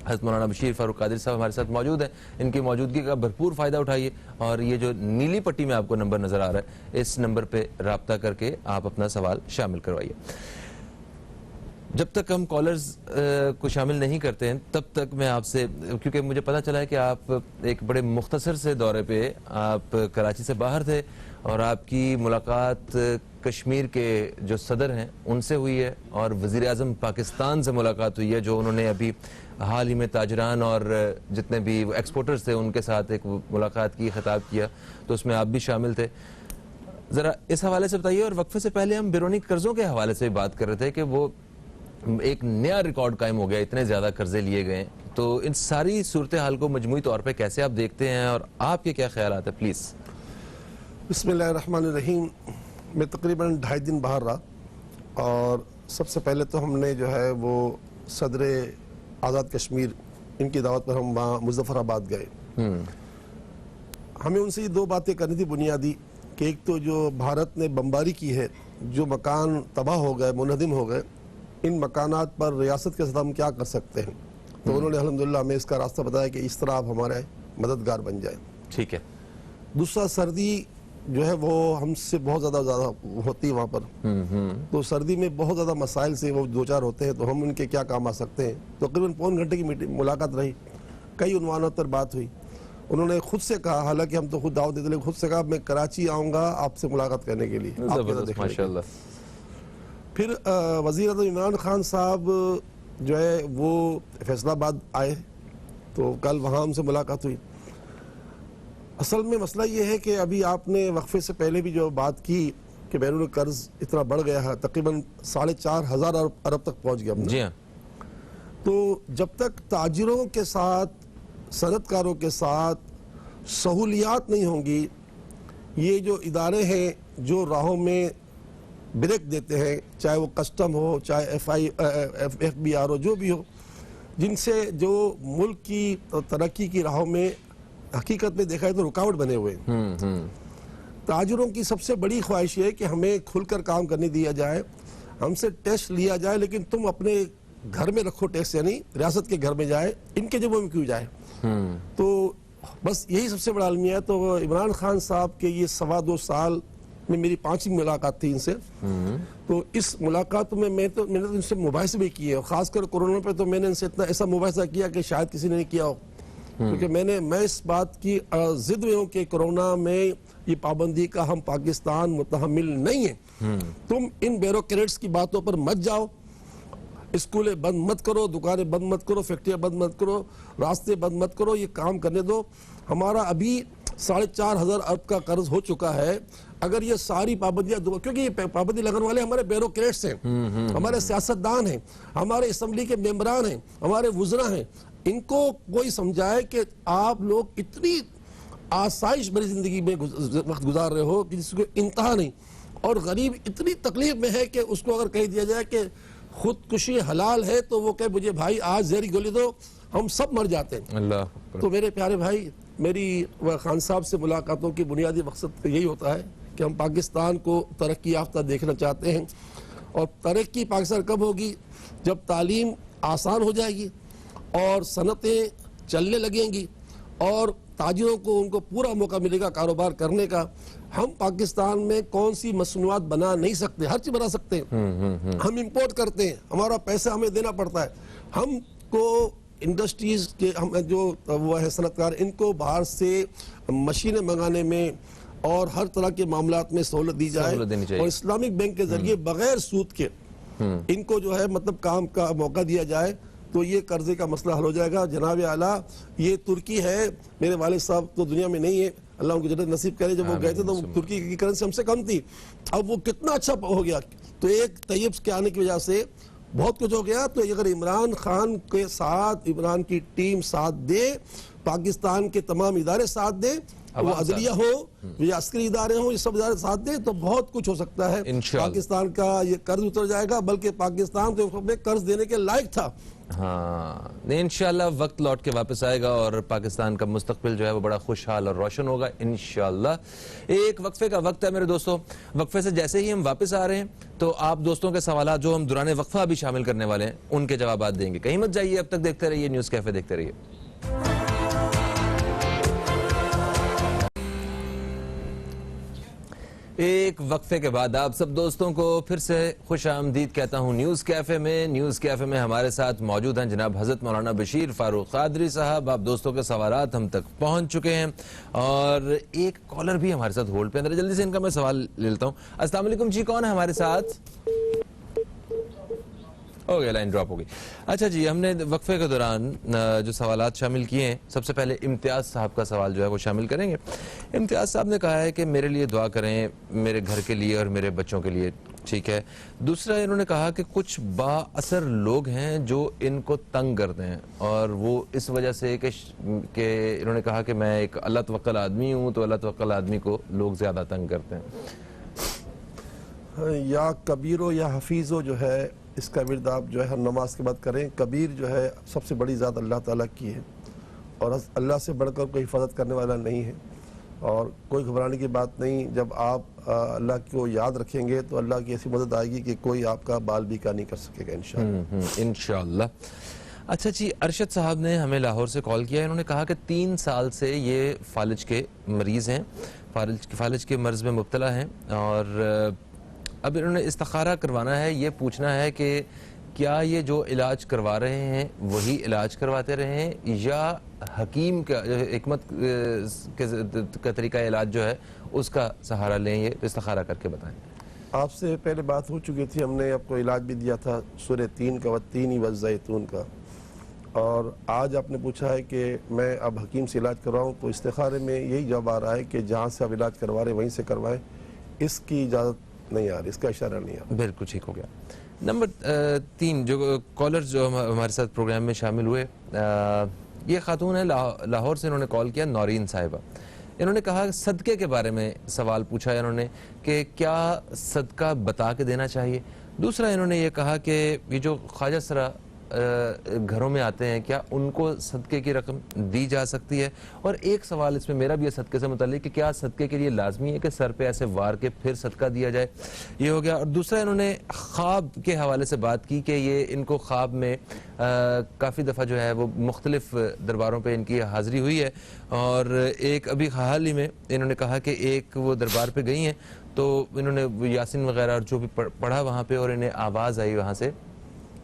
हज़रत मौलाना बशीर फारूक कादरी साहब हमारे साथ मौजूद हैं, इनकी मौजूदगी का भरपूर फ़ायदा उठाइए। और ये जो नीली पट्टी में आपको नंबर नज़र आ रहा है, इस नंबर पर रब्ता करके आप अपना सवाल शामिल करवाइए। जब तक हम कॉलर्स को शामिल नहीं करते हैं तब तक मैं आपसे, क्योंकि मुझे पता चला है कि आप एक बड़े मुख्तसर से दौरे पे आप कराची से बाहर थे और आपकी मुलाकात कश्मीर के जो सदर हैं उनसे हुई है और वज़ीर आज़म पाकिस्तान से मुलाकात हुई है, जो उन्होंने अभी हाल ही में ताजरान और जितने भी एक्सपोर्टर्स थे उनके साथ एक मुलाकात की, खिताब किया, तो उसमें आप भी शामिल थे। ज़रा इस हवाले से बताइए। और वक्फे से पहले हम बैरूनी कर्ज़ों के हवाले से बात कर रहे थे कि वो एक नया रिकॉर्ड कायम हो गया, इतने ज़्यादा कर्जे लिए गए, तो इन सारी सूरत हाल को मजमूई तौर पे कैसे आप देखते हैं और आपके क्या ख्याल आते हैं, प्लीज़। बिस्मिल्लाहिर्रहमानिर्रहीम। मैं तकरीबन 2.5 दिन बाहर रहा और सबसे पहले तो हमने जो है वो सदर आज़ाद कश्मीर इनकी दावत पर हम वहाँ मुजफ्फराबाद गए। हमें उनसे ये 2 बातें करनी थी बुनियादी, कि एक तो जो भारत ने बमबारी की है, जो मकान तबाह हो गए, मुनहदिम हो गए, इन मकानात पर रियासत के साथ हम क्या कर सकते हैं। तो उन्होंने अल्हम्दुलिल्लाह हमें इसका रास्ता बताया कि इस तरह आप हमारे मददगार बन जाए। ठीक है। दूसरा, सर्दी जो है वो हमसे बहुत ज़्यादा होती है वहाँ पर, तो सर्दी में बहुत ज़्यादा मसाइल से वो 2-4 होते हैं, तो हम उनके क्या काम आ सकते हैं। तो तकरीबन पौन घंटे की मीटिंग मुलाकात रही, कई उन्वानों पर बात हुई। उन्होंने खुद से कहा, हालांकि हम तो खुद दावत देते, लेकिन खुद से कहा मैं कराची आऊँगा आपसे मुलाकात करने के लिए, ज़बरदस्त, माशाल्लाह। फिर वज़ीर आज़म इमरान खान साहब जो है वो फैसलाबाद आए, तो कल वहाँ हमसे मुलाकात हुई। असल में मसला ये है कि अभी आपने वक्फे से पहले भी जो बात की कि बैरून कर्ज इतना बढ़ गया है, तकरीबन 4,500 अरब तक पहुँच गया। जी हाँ। तो जब तक ताजिरों के साथ, सनतकारों के साथ सहूलियात नहीं होंगी, ये जो इदारे हैं जो राहों में ब्रेक देते हैं, चाहे वो कस्टम हो, चाहे FBI हो, जो भी हो, जिनसे जो मुल्क की तरक्की की राहों में हकीकत में देखा है तो रुकावट बने हुए हैं। ताजिरों की सबसे बड़ी ख्वाहिश है कि हमें खुलकर काम करने दिया जाए, हमसे टैक्स लिया जाए, लेकिन तुम अपने घर में रखो टैक्स, यानी रियासत के घर में जाए, इनके जेबों में क्यों जाए। तो बस यही सबसे बड़ा अलमिया है। तो इमरान खान साहब के ये 2.25 साल में मेरी 5वीं मुलाकात थी इनसे। तो इस मुलाकात में मैंने तो इनसे मुबाहिसे भी किए, और खासकर कोरोना पे तो मैंने इनसे इतना ऐसा मुबाहिसा किया कि शायद किसी ने नहीं किया हो, क्योंकि मैं इस बात की जिद में हूँ कि कोरोना में ये पाबंदी का हम पाकिस्तान मुतहम्मिल नहीं है। तुम इन ब्यूरोक्रेट्स की बातों पर मत जाओ, स्कूलें बंद मत करो, दुकानें बंद मत करो, फैक्ट्रियां बंद मत करो, रास्ते बंद मत करो, ये काम करने दो। हमारा अभी 4,500 अरब का कर्ज हो चुका है। अगर ये सारी पाबंदियां, क्योंकि ये पाबंदी लगाने वाले हमारे ब्यूरोक्रेट्स हैं, हमारे सियासतदान हैं, हमारे असम्बली के मेंबरान हैं, हमारे वुज़रा हैं, इनको कोई समझाए कि आप लोग इतनी आसाइश भरी जिंदगी में वक्त गुजार रहे हो कि जिसको इंतहा नहीं, और गरीब इतनी तकलीफ में है कि उसको अगर कह दिया जाए कि खुदकुशी हलाल है तो वो कहे मुझे भाई आज जहरी गोली दो, हम सब मर जाते हैं। अल्लाह। तो मेरे प्यारे भाई, मेरी खान साहब से मुलाकातों की बुनियादी मकसद यही होता है कि हम पाकिस्तान को तरक्की याफ्ता देखना चाहते हैं, और तरक्की पाकिस्तान कब होगी, जब तालीम आसान हो जाएगी और सनतें चलने लगेंगी और ताजिरों को उनको पूरा मौका मिलेगा कारोबार करने का। हम पाकिस्तान में कौन सी मसनूआत बना नहीं सकते, हर चीज बना सकते हैं। हम इंपोर्ट करते हैं, हमारा पैसा हमें देना पड़ता है। हमको इंडस्ट्रीज के हम जो वो है सनतकार, इनको बाहर से मशीनें मंगाने में और हर तरह के मामलात में सहूलत दी जाए, और इस्लामिक बैंक के जरिए बगैर सूद के इनको जो है मतलब काम का मौका दिया जाए, तो ये कर्जे का मसला हल हो जाएगा। जनाब आला, ये तुर्की है, मेरे वालिद साहब तो दुनिया में नहीं है, अल्लाह उनको जन्नत नसीब करे। जब वो गए थे तो तुर्की की करेंसी हमसे कम थी, अब वो कितना अच्छा हो गया। तो एक तैयब के आने की वजह से बहुत कुछ हो गया। तो अगर इमरान खान के साथ इमरान की टीम साथ दे, पाकिस्तान के तमाम इदारे साथ दे, वो अदलिया हो या अस्करी इदारे हो, ये सब इदारे साथ दे, तो बहुत कुछ हो सकता है। पाकिस्तान का ये कर्ज उतर जाएगा, बल्कि पाकिस्तान तो कर्ज देने के लायक था। हाँ, इंशाल्लाह वक्त लौट के वापस आएगा और पाकिस्तान का मुस्तकबिल जो है वो बड़ा खुशहाल और रोशन होगा इंशाल्लाह। एक वक्फे का वक्त है मेरे दोस्तों। वक्फे से जैसे ही हम वापस आ रहे हैं तो आप दोस्तों के सवाल जो हम दुराने वक्फा भी शामिल करने वाले हैं उनके जवाब देंगे। कहीं मत जाइए, अब तक देखते रहिए न्यूज़ कैफे, देखते रहिए। एक वक्फे के बाद आप सब दोस्तों को फिर से खुश आमदीद कहता हूँ न्यूज़ कैफ़े में। न्यूज़ कैफ़े में हमारे साथ मौजूद हैं जनाब हज़रत मौलाना बशीर फ़ारूक क़ादरी साहब। आप दोस्तों के सवालात हम तक पहुँच चुके हैं और एक कॉलर भी हमारे साथ होल्ड पे अंदर। जल्दी से इनका मैं सवाल ले लेता हूँ। अस्सलाम वालेकुम जी, कौन है हमारे साथ? हो गया, लाइन ड्रॉप हो गई। अच्छा जी, हमने वक्फे के दौरान जो सवालात शामिल किए हैं, सबसे पहले इम्तियाज़ साहब का सवाल जो है वो शामिल करेंगे। इम्तियाज़ साहब ने कहा है कि मेरे लिए दुआ करें, मेरे घर के लिए और मेरे बच्चों के लिए। ठीक है। दूसरा इन्होंने कहा कि कुछ बाअसर लोग हैं जो इनको तंग करते हैं और वो इस वजह से कि इन्होंने कहा कि मैं एक अल्लाह तवक्कल आदमी हूँ, तो अल्लाह तवक्कल आदमी को लोग ज़्यादा तंग करते हैं। या कबीरो या हफीज़ो जो है, इसका विर्द आप जो है हर नमाज के बाद करें। कबीर जो है सबसे बड़ी ज़ात अल्लाह ताला की है और अल्लाह से बढ़कर कोई हिफाजत करने वाला नहीं है और कोई घबराने की बात नहीं। जब आप अल्लाह को याद रखेंगे तो अल्लाह की ऐसी मदद आएगी कि कोई आपका बाल बीका नहीं कर सकेगा इंशाअल्लाह। इंशाअल्लाह। अच्छा जी, अरशद साहब ने हमें लाहौर से कॉल किया। इन्होंने कहा कि 3 साल से ये फालिज के मरीज़ हैं, फालिज के मर्ज़ में मुब्तला हैं और अब इन्होंने इस्तिखारा करवाना है। ये पूछना है कि क्या ये जो इलाज करवा रहे हैं वही इलाज करवाते रहें या हकीम का हिकमत का तरीका इलाज जो है उसका सहारा लें? ये इस्तिखारा करके बताएं। आपसे पहले बात हो चुकी थी, हमने आपको इलाज भी दिया था सूरह 3 का वत्तीनी वज़ैतून का, और आज आपने पूछा है कि मैं अब हकीम से इलाज करवाऊँ, तो इस्तिखारे में यही जवाब आ रहा है कि जहाँ से आप इलाज करवा रहे हैं वहीं से करवाएं। इसकी इजाज़त नहीं आ रही, इसका इशारा नहीं आ रहा। बिल्कुल ठीक हो गया। नंबर 3 जो कॉलर जो हमारे साथ प्रोग्राम में शामिल हुए, ये खातून है लाहौर से। इन्होंने कॉल किया, नौरीन साहिबा। इन्होंने कहा सदक़े के बारे में सवाल पूछा है इन्होंने कि क्या सदका बता के देना चाहिए। दूसरा इन्होंने ये कहा कि ये जो ख्वाजा सरा घरों में आते हैं, क्या उनको सदक़े की रकम दी जा सकती है? और एक सवाल इसमें मेरा भी है सदक़े से मुताल्लिक़ कि क्या सदक़े के लिए लाजमी है कि सर पे ऐसे वार के फिर सदका दिया जाए? ये हो गया। और दूसरा इन्होंने ख्वाब के हवाले से बात की कि ये इनको ख्वाब में काफ़ी दफ़ा जो है वो मुख्तलिफ दरबारों पे इनकी हाज़िरी हुई है और एक अभी हाल ही में इन्होंने कहा कि एक वो दरबार पे गई हैं तो इन्होंने यासीन वगैरह और जो भी पढ़ा वहाँ पे और इन्हें आवाज़ आई वहाँ से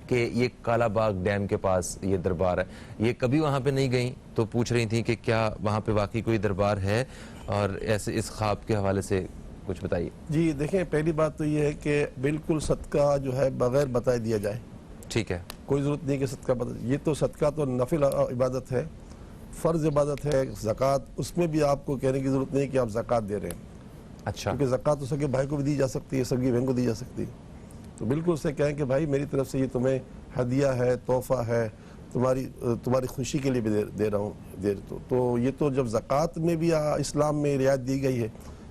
कि ये काला बाग डैम के पास ये दरबार है। ये कभी वहाँ पे नहीं गई तो पूछ रही थी कि क्या वहाँ पे वाकई कोई दरबार है, और ऐसे इस ख्वाब के हवाले से कुछ बताइए। जी देखें, पहली बात तो ये है कि बिल्कुल सदका जो है बगैर बताए दिया जाए। ठीक है। कोई ज़रूरत नहीं कि सदका बता, ये तो सदका तो नफिल इबादत है, फ़र्ज इबादत है। ज़कात, उसमें भी आपको कहने की ज़रूरत नहीं कि आप ज़कात दे रहे हैं। अच्छा। क्योंकि ज़कात तो सगे भाई को भी दी जा सकती है, सगी बहन को दी जा सकती है। तो बिल्कुल उससे कहें कि भाई मेरी तरफ से ये तुम्हें हदिया है, तोहफ़ा है, तुम्हारी खुशी के लिए भी दे रहा हूँ। तो ये तो जब ज़कात में भी इस्लाम में रियायत दी गई है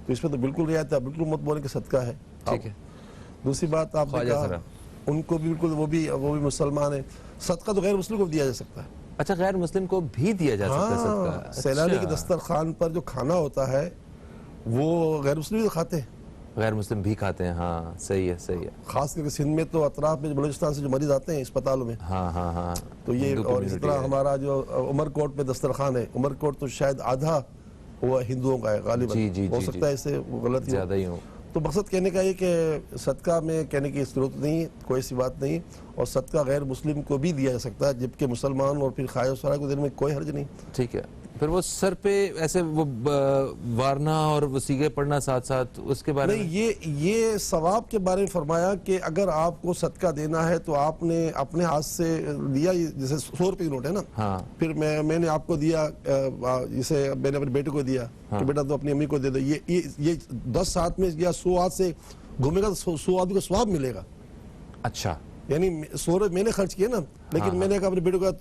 तो इसमें तो बिल्कुल रियायत है, बिल्कुल मत बोले कि सदका है। ठीक है। दूसरी बात आपने कहा उनको भी बिल्कुल, वो भी मुसलमान है। सदका तो गैर मुस्लिम को भी दिया जा सकता है। अच्छा, गैर मुस्लिम को भी दिया जा सकता है सदका? सैलानी के दस्तरखान पर जो खाना होता है वो गैर मुस्लिम भी खाते हैं, गैर मुस्लिम भी खाते हैं। हाँ सही है, सही है। खास करके सिंध में तो अतराफ में बलूचिस्तान से जो मरीज आते हैं अस्पतालों में, हाँ हाँ हाँ, तो ये, और इसी तरह हमारा जो उमरकोट में दस्तरखान है, उमरकोट तो शायद आधा वो हिंदुओं का है गालिबन, हो सकता है इससे गलत ज्यादा ही हो। तो मकसद कहने का ये कि सदका में कहने की जरूरत नहीं, कोई ऐसी बात नहीं, और सदका गैर मुस्लिम को भी दिया जा सकता है, जबकि मुसलमान और फिर खाया सरा को देने में कोई हर्ज नहीं। ठीक है। फिर वो सर पे ऐसे वो वारना और वसीगे पढ़ना साथ साथ, उसके बारे में ये सवाब के बारे में फरमाया कि अगर आपको सदका देना है तो आपने अपने हाथ से दिया, जैसे 100 रुपये की नोट है ना। हाँ। फिर मैंने आपको दिया, जैसे मैंने अपने बेटे को दिया। हाँ। कि बेटा तो अपनी अम्मी को दे दो। ये 10 हाथ में या 100 हाथ से घूमेगा तो 100 आदमी को स्वाब मिलेगा। अच्छा, यानी 100 रुपये मैंने खर्च किए ना, लेकिन हाँ। मैंने कहा अपने बेटे को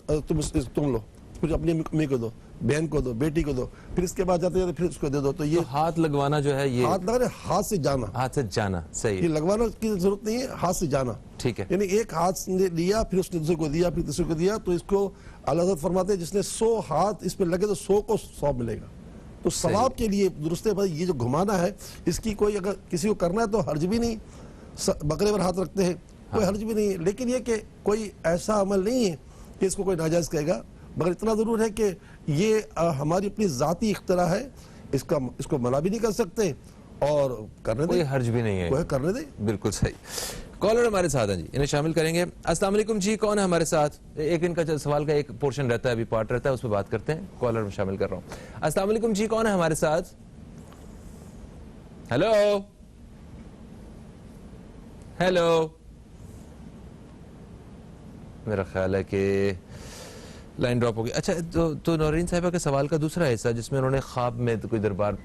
तुम लो, फिर अपनी अम्मी को दो, बहन को दो, बेटी को दो, फिर इसके बाद जाते जाते फिर उसको दे दो। तो ये तो हाथ लगवाना जो है, ये हाथ लगाने, हाथ से जाना, हाथ से जाना, सही है। लगवाना की जरूरत नहीं है, हाथ से जाना। ठीक है। यानी एक हाथ से लिया, फिर उसने दूसरे को दिया, फिर तीसरे को दिया, तो इसको अल्लाह फरमाते हैं जिसने 100 हाथ इस पे लगे तो 100 को 100 मिलेगा। तो सवाब के लिए दुरुस्त है भाई। ये जो घुमाना है इसकी कोई, अगर किसी को करना है तो हर्ज भी नहीं, बकरे पर हाथ रखते हैं, कोई हर्ज भी नहीं है। लेकिन ये कि कोई ऐसा अमल नहीं है कि इसको कोई नाजायज़ कहेगा, मगर इतना ज़रूर है कि ये हमारी अपनी ज़ाती इख्तरा है, इसको मना भी नहीं कर सकते और करने कोई दे, हर्ज भी नहीं है, कोई करने दे। बिल्कुल सही। कॉलर हमारे साथ हैं जी, इन्हें शामिल करेंगे। अस्सलाम वालेकुम जी, कौन है हमारे साथ? एक इनका सवाल का एक पोर्शन रहता है, अभी पार्ट रहता है, उस पर बात करते हैं। कॉलर में शामिल कर रहा हूँ। अस्सलाम वालेकुम जी, कौन है हमारे साथ? हेलो हेलो, मेरा ख्याल है कि लाइन ड्रॉप हो गई। अच्छा, तो नौरीन साहिबा के सवाल का दूसरा हिस्सा जिसमें उन्होंने ख्वाब में कोई दरबार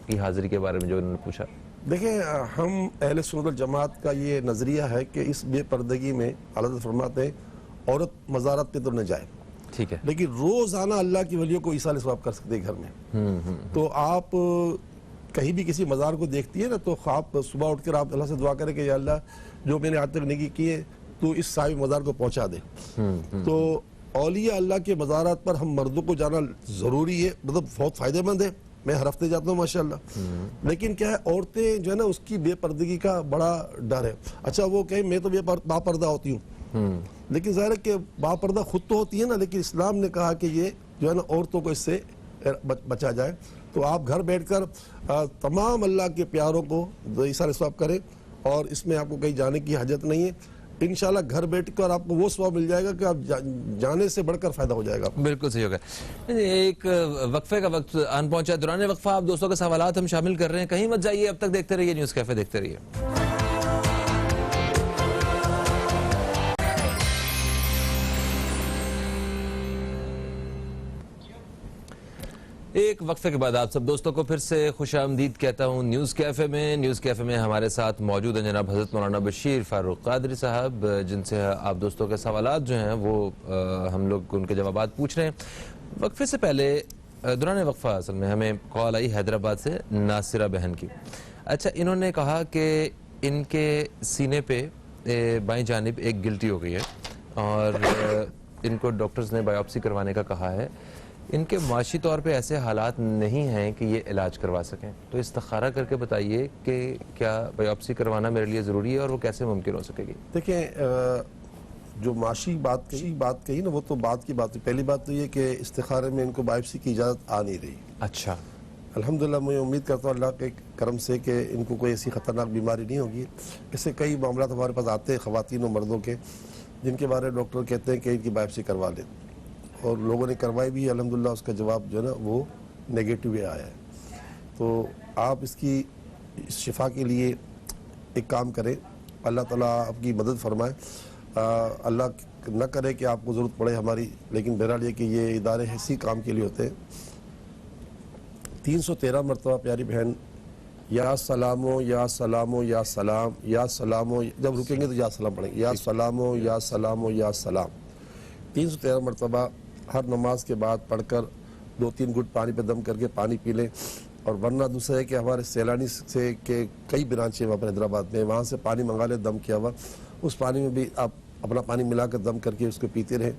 की हाजिरी के बारे में जो उन्होंने पूछा। देखिए, हम अहले सुन्नत वल जमात का ये नज़रिया है कि इस बेपर्दगी में अल्लाह फरमाते हैं औरत मज़ारत पे तो न जाए, ठीक है, लेकिन रोज़ाना अल्लाह की वलियों को ईसाल सवाब कर सकते हैं घर में। तो आप कहीं भी किसी मज़ार को देखती है ना, तो आप सुबह उठ कर आप अल्लाह से दुआ करें कि या अल्लाह जो मैंने आज तक नेकी की है तो इस साहिब मज़ार को पहुँचा दे। तो औलिया अल्लाह के मज़ारात पर हम मर्दों को जाना ज़रूरी है, मतलब बहुत फ़ायदेमंद है। मैं हर हफ्ते जाता हूँ माशाल्लाह। लेकिन क्या है, औरतें जो है ना उसकी बेपर्दगी का बड़ा डर है। अच्छा, वो कहे मैं तो बापर्दा होती हूँ, लेकिन ज़ाहिर है कि बापर्दा खुद तो होती है ना, लेकिन इस्लाम ने कहा कि ये जो है ना औरतों को इससे बचा जाए। तो आप घर बैठकर तमाम अल्लाह के प्यारों को ईसाल सवाब करें, और इसमें आपको कहीं जाने की हाजत नहीं है। इंशाल्लाह घर बैठकर आपको वो सवाब मिल जाएगा कि आप जाने से बढ़कर फायदा हो जाएगा। बिल्कुल सही होगा। एक वक्फे का वक्त आन पहुंचा। दौरान वक्फा आप दोस्तों के सवालात हम शामिल कर रहे हैं, कहीं मत जाइए, अब तक देखते रहिए न्यूज़ कैफे, देखते रहिए। एक वक्फे के बाद आप सब दोस्तों को फिर से खुशामदीद कहता हूँ न्यूज़ कैफ़े में। न्यूज़ कैफ़े में हमारे साथ मौजूद हैं जनाब हज़रत मौलाना बशीर फ़ारूक क़ादरी साहब, जिनसे आप दोस्तों के सवालात जो हैं वो हम लोग उनके जवाबात पूछ रहे हैं। वक्फे से पहले दौरान वक्फा असल में हमें कॉल आई हैदराबाद से नासिरा बहन की। अच्छा, इन्होंने कहा कि इनके सीने पे बाईं जानिब एक गिल्टी हो गई है और इनको डॉक्टर्स ने बायोप्सी करवाने का कहा है। इनके माशी तौर पे ऐसे हालात नहीं हैं कि ये इलाज करवा सकें, तो इस्तिखारा करके बताइए कि क्या बायोप्सी करवाना मेरे लिए ज़रूरी है और वो कैसे मुमकिन हो सकेगी? देखिए, जो माशी बात कही ना, वो तो बात की बात है। पहली बात तो ये कि इस्तिखारे में इनको बायोप्सी की इजाज़त आ नहीं रही। अच्छा, अल्हम्दुलिल्लाह, मैं उम्मीद करता हूँ अल्लाह के करम से कि इनको कोई ऐसी ख़तरनाक बीमारी नहीं होगी। इससे कई मामला हमारे पास आते हैं ख़वातीन और मर्दों के, जिनके बारे में डॉक्टर कहते हैं कि इनकी बायोप्सी करवा लें, और लोगों ने करवाई भी। अल्हम्दुलिल्लाह उसका जवाब जो है ना वो नेगेटिव आया है। तो आप इसकी शिफा के लिए एक काम करें, अल्लाह ताला आपकी मदद फरमाए। अल्लाह न करे कि आपको ज़रूरत पड़े हमारी, लेकिन बहरहाल ये कि ये इदारे ऐसी काम के लिए होते हैं। 313 मरतबा प्यारी बहन या सलामो या सलामो या सलाम या सलामो, जब रुकेंगे तो या सलाम पढ़ेंगे, या सलामो या सलामो या सलाम 313 मरतबा हर नमाज के बाद पढ़कर 2-3 घुट पानी पे दम करके पानी पी लें। और वरना दूसरा है कि हमारे सैलानी से के कई ब्रांच है वहाँ पर हैदराबाद में, वहाँ से पानी मंगा लें दम किया हुआ, उस पानी में भी आप अपना पानी मिलाकर दम करके उसको पीते रहें।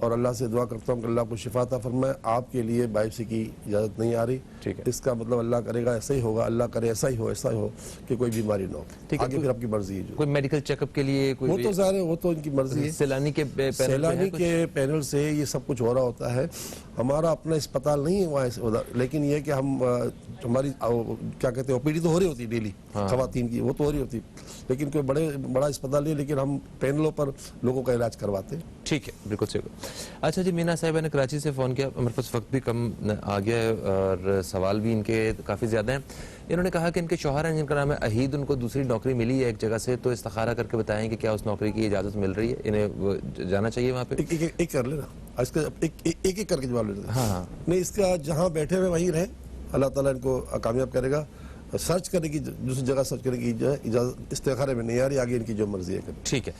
और अल्लाह से दुआ करता हूँ कि अल्लाह को शिफा अता फरमाए। आपके लिए बायोप्सी की इजाज़त नहीं आ रही, ठीक है। इसका मतलब अल्लाह करेगा ऐसा ही होगा, अल्लाह करे ऐसा ही हो कि कोई बीमारी ना हो। ठीक है, आगे फिर आपकी मर्जी है। जो कोई मेडिकल चेकअप के लिए कोई वो तो ज़ाहिर है, वो तो इनकी मर्जी है। सैलानी के पैनल से ये सब कुछ हो रहा होता है। हमारा अपना अस्पताल नहीं है वहाँ, लेकिन ये कि हम हमारी क्या कहते हैं ओपीडी तो हो रही होती है डेली, खवातीन की, वो तो हो रही होती, लेकिन कोई बड़ा अस्पताल नहीं, लेकिन हम पैनलों पर लोगों का इलाज करवाते हैं। ठीक है, बिल्कुल सही। अच्छा जी, मीना साहिबा ने कराची से फ़ोन किया, हमारे पास वक्त भी कम आ गया है और सवाल भी इनके काफ़ी ज़्यादा हैं। इन्होंने कहा कि इनके शौहर हैं जिनका नाम है अहीद, उनको दूसरी नौकरी मिली है एक जगह से, तो इस्तिखारा करके बताएं कि क्या उस नौकरी की इजाज़त मिल रही है, इन्हें जाना चाहिए वहाँ पे? एक कर लेना, इसका एक करके जवाब ले लेना। हाँ, नहीं, इसका जहाँ बैठे हुए वहीं रहे, अल्लाह ताला इनको कामयाब करेगा। सर्च करने की दूसरी जगह सर्च करने की इजाज़त इस्तिखारे में नहीं आ रही, आगे इनकी जो मर्जी है करें। ठीक है।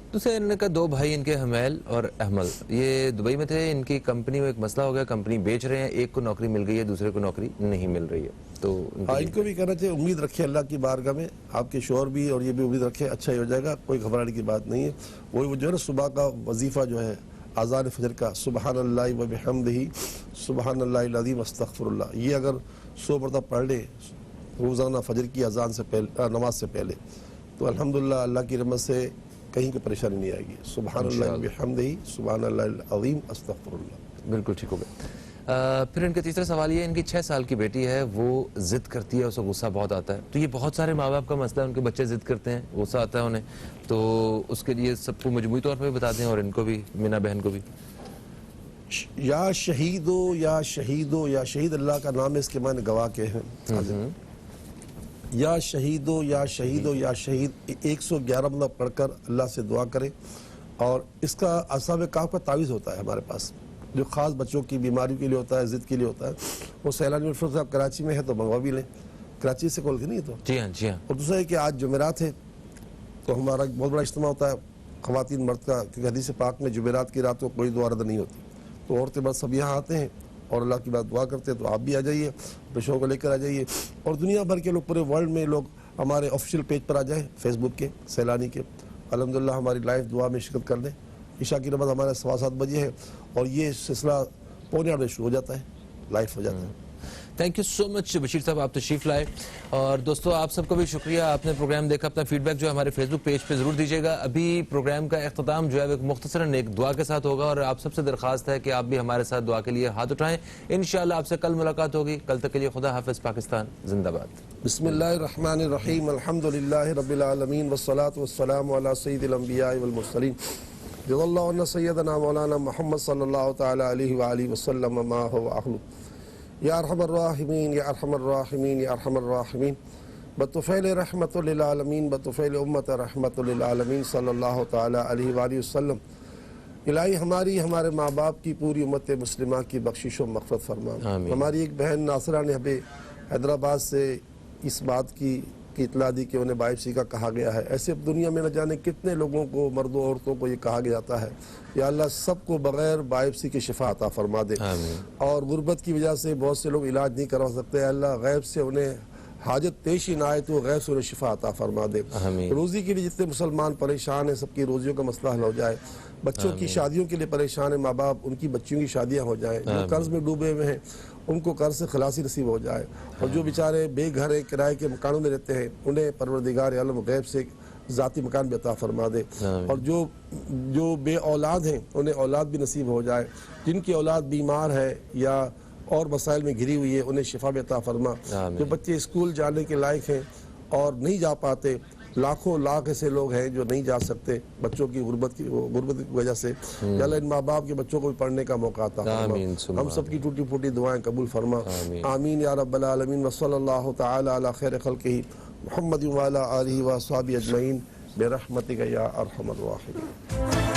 दूसरे इन्होंने कहा 2 भाई इनके हमेल और अहमल ये दुबई में थे, इनकी कंपनी में एक मसला हो गया, कंपनी बेच रहे हैं, एक को नौकरी मिल गई है, दूसरे को नौकरी नहीं मिल रही है, तो हाँ, इनको भी कहना चाहिए उम्मीद रखे अल्लाह की बारगाह में, आपके शोहर भी और ये भी उम्मीद रखे अच्छा ही हो जाएगा, कोई घबराने की बात नहीं है। वही जो है ना सुबह का वजीफ़ा जो है आज़ान फजर का, सुबहानल्लाहि व बिहम्दिही सुबहानल्लाहिल अज़ीम अस्तग़फिरुल्लाह, ये अगर 100 मरतबा पढ़ ले रोज़ाना फजर की अजान से पहले, नमाज से पहले, तो अल्हम्दुलिल्लाह अल्लाह की रहमत से कहीं कोई परेशानी नहीं आएगी। सुबहानल्लाहि व बिहम्दिही सुबहानल्लाहिल अज़ीम अस्तग़फिरुल्लाह। बिल्कुल ठीक हो गया। फिर इनका तीसरा सवाल ये है, इनकी 6 साल की बेटी है, वो जिद करती है, उसको गुस्सा बहुत आता है। तो ये बहुत सारे माँ बाप का मसला है, उनके बच्चे जिद करते हैं, गुस्सा आता है उन्हें, तो उसके लिए सबको मजमूई तौर पर बता दें और इनको भी, मीना बहन को भी। या शहीद हो या शहीद हो या शहीद, अल्लाह का नाम है, इसके माने गवाह के हैं। या शहीद हो या शहीद हो या शहीद 111 मतलब पढ़कर अल्लाह से दुआ करें। और इसका असाब काफ का तावीज़ होता है हमारे पास, जो ख़ास बच्चों की बीमारी के लिए होता है, ज़िद के लिए होता है। वो सैलानी साहब कराची में है तो मंगवा भी लें, कराची से कॉल की नहीं तो। जी हाँ, जी हाँ। और दूसरा है कि आज जुमेरात है तो हमारा बहुत बड़ा इज्तिमा होता है ख़वातीन मर्द का, क्योंकि हदीस पाक में जुमेरात की रात को कोई दुआ रद्द नहीं होती। तो औरतें मर्द सब यहाँ आते हैं और अल्लाह की बात दुआ करते हैं। तो आप भी आ जाइए, पेशों को लेकर आ जाइए। और दुनिया भर के लोग, पूरे वर्ल्ड में लोग हमारे ऑफिशियल पेज पर आ जाए, फेसबुक के सैलानी के, अल्हम्दुलिल्लाह हमारी लाइव दुआ में शिरकत कर लें। ईशा की नमाज़ हमारे 7:15 बजे है और ये सिलसिला 7:45 बजे शुरू हो जाता है, लाइव हो जाता है। Thank you so much Bashir साहब, आप तशरीफ लाए। और दोस्तों आप सबको भी शुक्रिया, आपने प्रोग्राम देखा। अपना फीडबैक जो है हमारे फेसबुक पेज पे जरूर दीजिएगा। अभी प्रोग्राम का इख्तिताम जो है एक मुख्तसरन एक दुआ के साथ होगा और आप सबसे दरख्वास्त है कि आप भी हमारे साथ दुआ के लिए हाथ उठाएं। इंशाअल्लाह आपसे कल मुलाकात होगी। कल तक के लिए खुदा हाफिज़, पाकिस्तान जिंदाबाद। बिस्मिल्लाहिर्रहमानिर्रहीम, अल्हम्दुलिल्लाहि रब्बिल आलमीन, वस्सलातु वस्सलामु अला सय्यिदिल अंबिया वल मुरसलीन, जज़ल्लाहु अन्ना सय्यदना मौलाना मुहम्मद सल्लल्लाहु तआला अलैहि व आलिहि वसल्लम मा हुवा अहलु। या अरहमर राहिमीन या अरहमर राहिमीन या अरहमर राहिमीन, बतुफ़ैल रहमतुल लिल आलमीन, बतुफ़ैल उम्मत रहमतुल लिल आलमीन सल्लल्लाहु तआला अलैहि व आलिहि वसल्लम। इलाही हमारी, हमारे माँ बाप की, पूरी उम्मत मुस्लिमा की बख्शिश व मग़फ़िरत फरमा। हमारी एक बहन नासरा ने हमें हैदराबाद से इस बात की इतला दी कि उन्हें बायोप्सी का कहा गया है। ऐसे दुनिया में न जाने कितने लोगों को, मर्दों औरतों को ये कहा गया जाता है। या अल्लाह सबको बगैर बायोप्सी की शिफा अता फरमा दे। और गुर्बत की वजह से बहुत से लोग इलाज नहीं करवा सकते, अल्लाह गैब से उन्हें हाजत पेशी ना आए तो गैब से उन्हें शिफा अता फरमा दे। रोज़ी के लिए जितने मुसलमान परेशान हैं, सबकी रोज़ियों का मसला हल हो जाए। बच्चों की शादियों के लिए परेशान है माँ बाप, उनकी बच्चियों की शादियाँ हो जाएँ। जो कर्ज में डूबे हुए हैं उनको कर्ज से खलासी नसीब हो जाए। और जो बेचारे बेघर है, किराए के मकानों में रहते हैं, उन्हें परवरदिगार आलम गैब से ज़ाती मकान भी अता फरमा दे। और जो बे औलाद हैं उन्हें औलाद भी नसीब हो जाए। जिनकी औलाद बीमार है या और मसाइल में घिरी हुई है उन्हें शिफा भी अता फरमा। जो बच्चे स्कूल जाने के लायक हैं और नहीं जा पाते, लाखों लाख ऐसे लोग हैं जो नहीं जा सकते बच्चों की गुर्बत की वजह से। या अल्लाह इन माँ बाप के बच्चों को भी पढ़ने का मौका आता फरमा। हम सबकी टूटी फूटी दुआएं कबूल फरमा। आमीन या रब्बल आलमीन। व सल्लल्लाहु तआला अला खैर खल्क़िही मुहम्मद व अला आलिहि व अस्हाबिही अजमईन बिरहमतिका या अरहमर राहिमीन।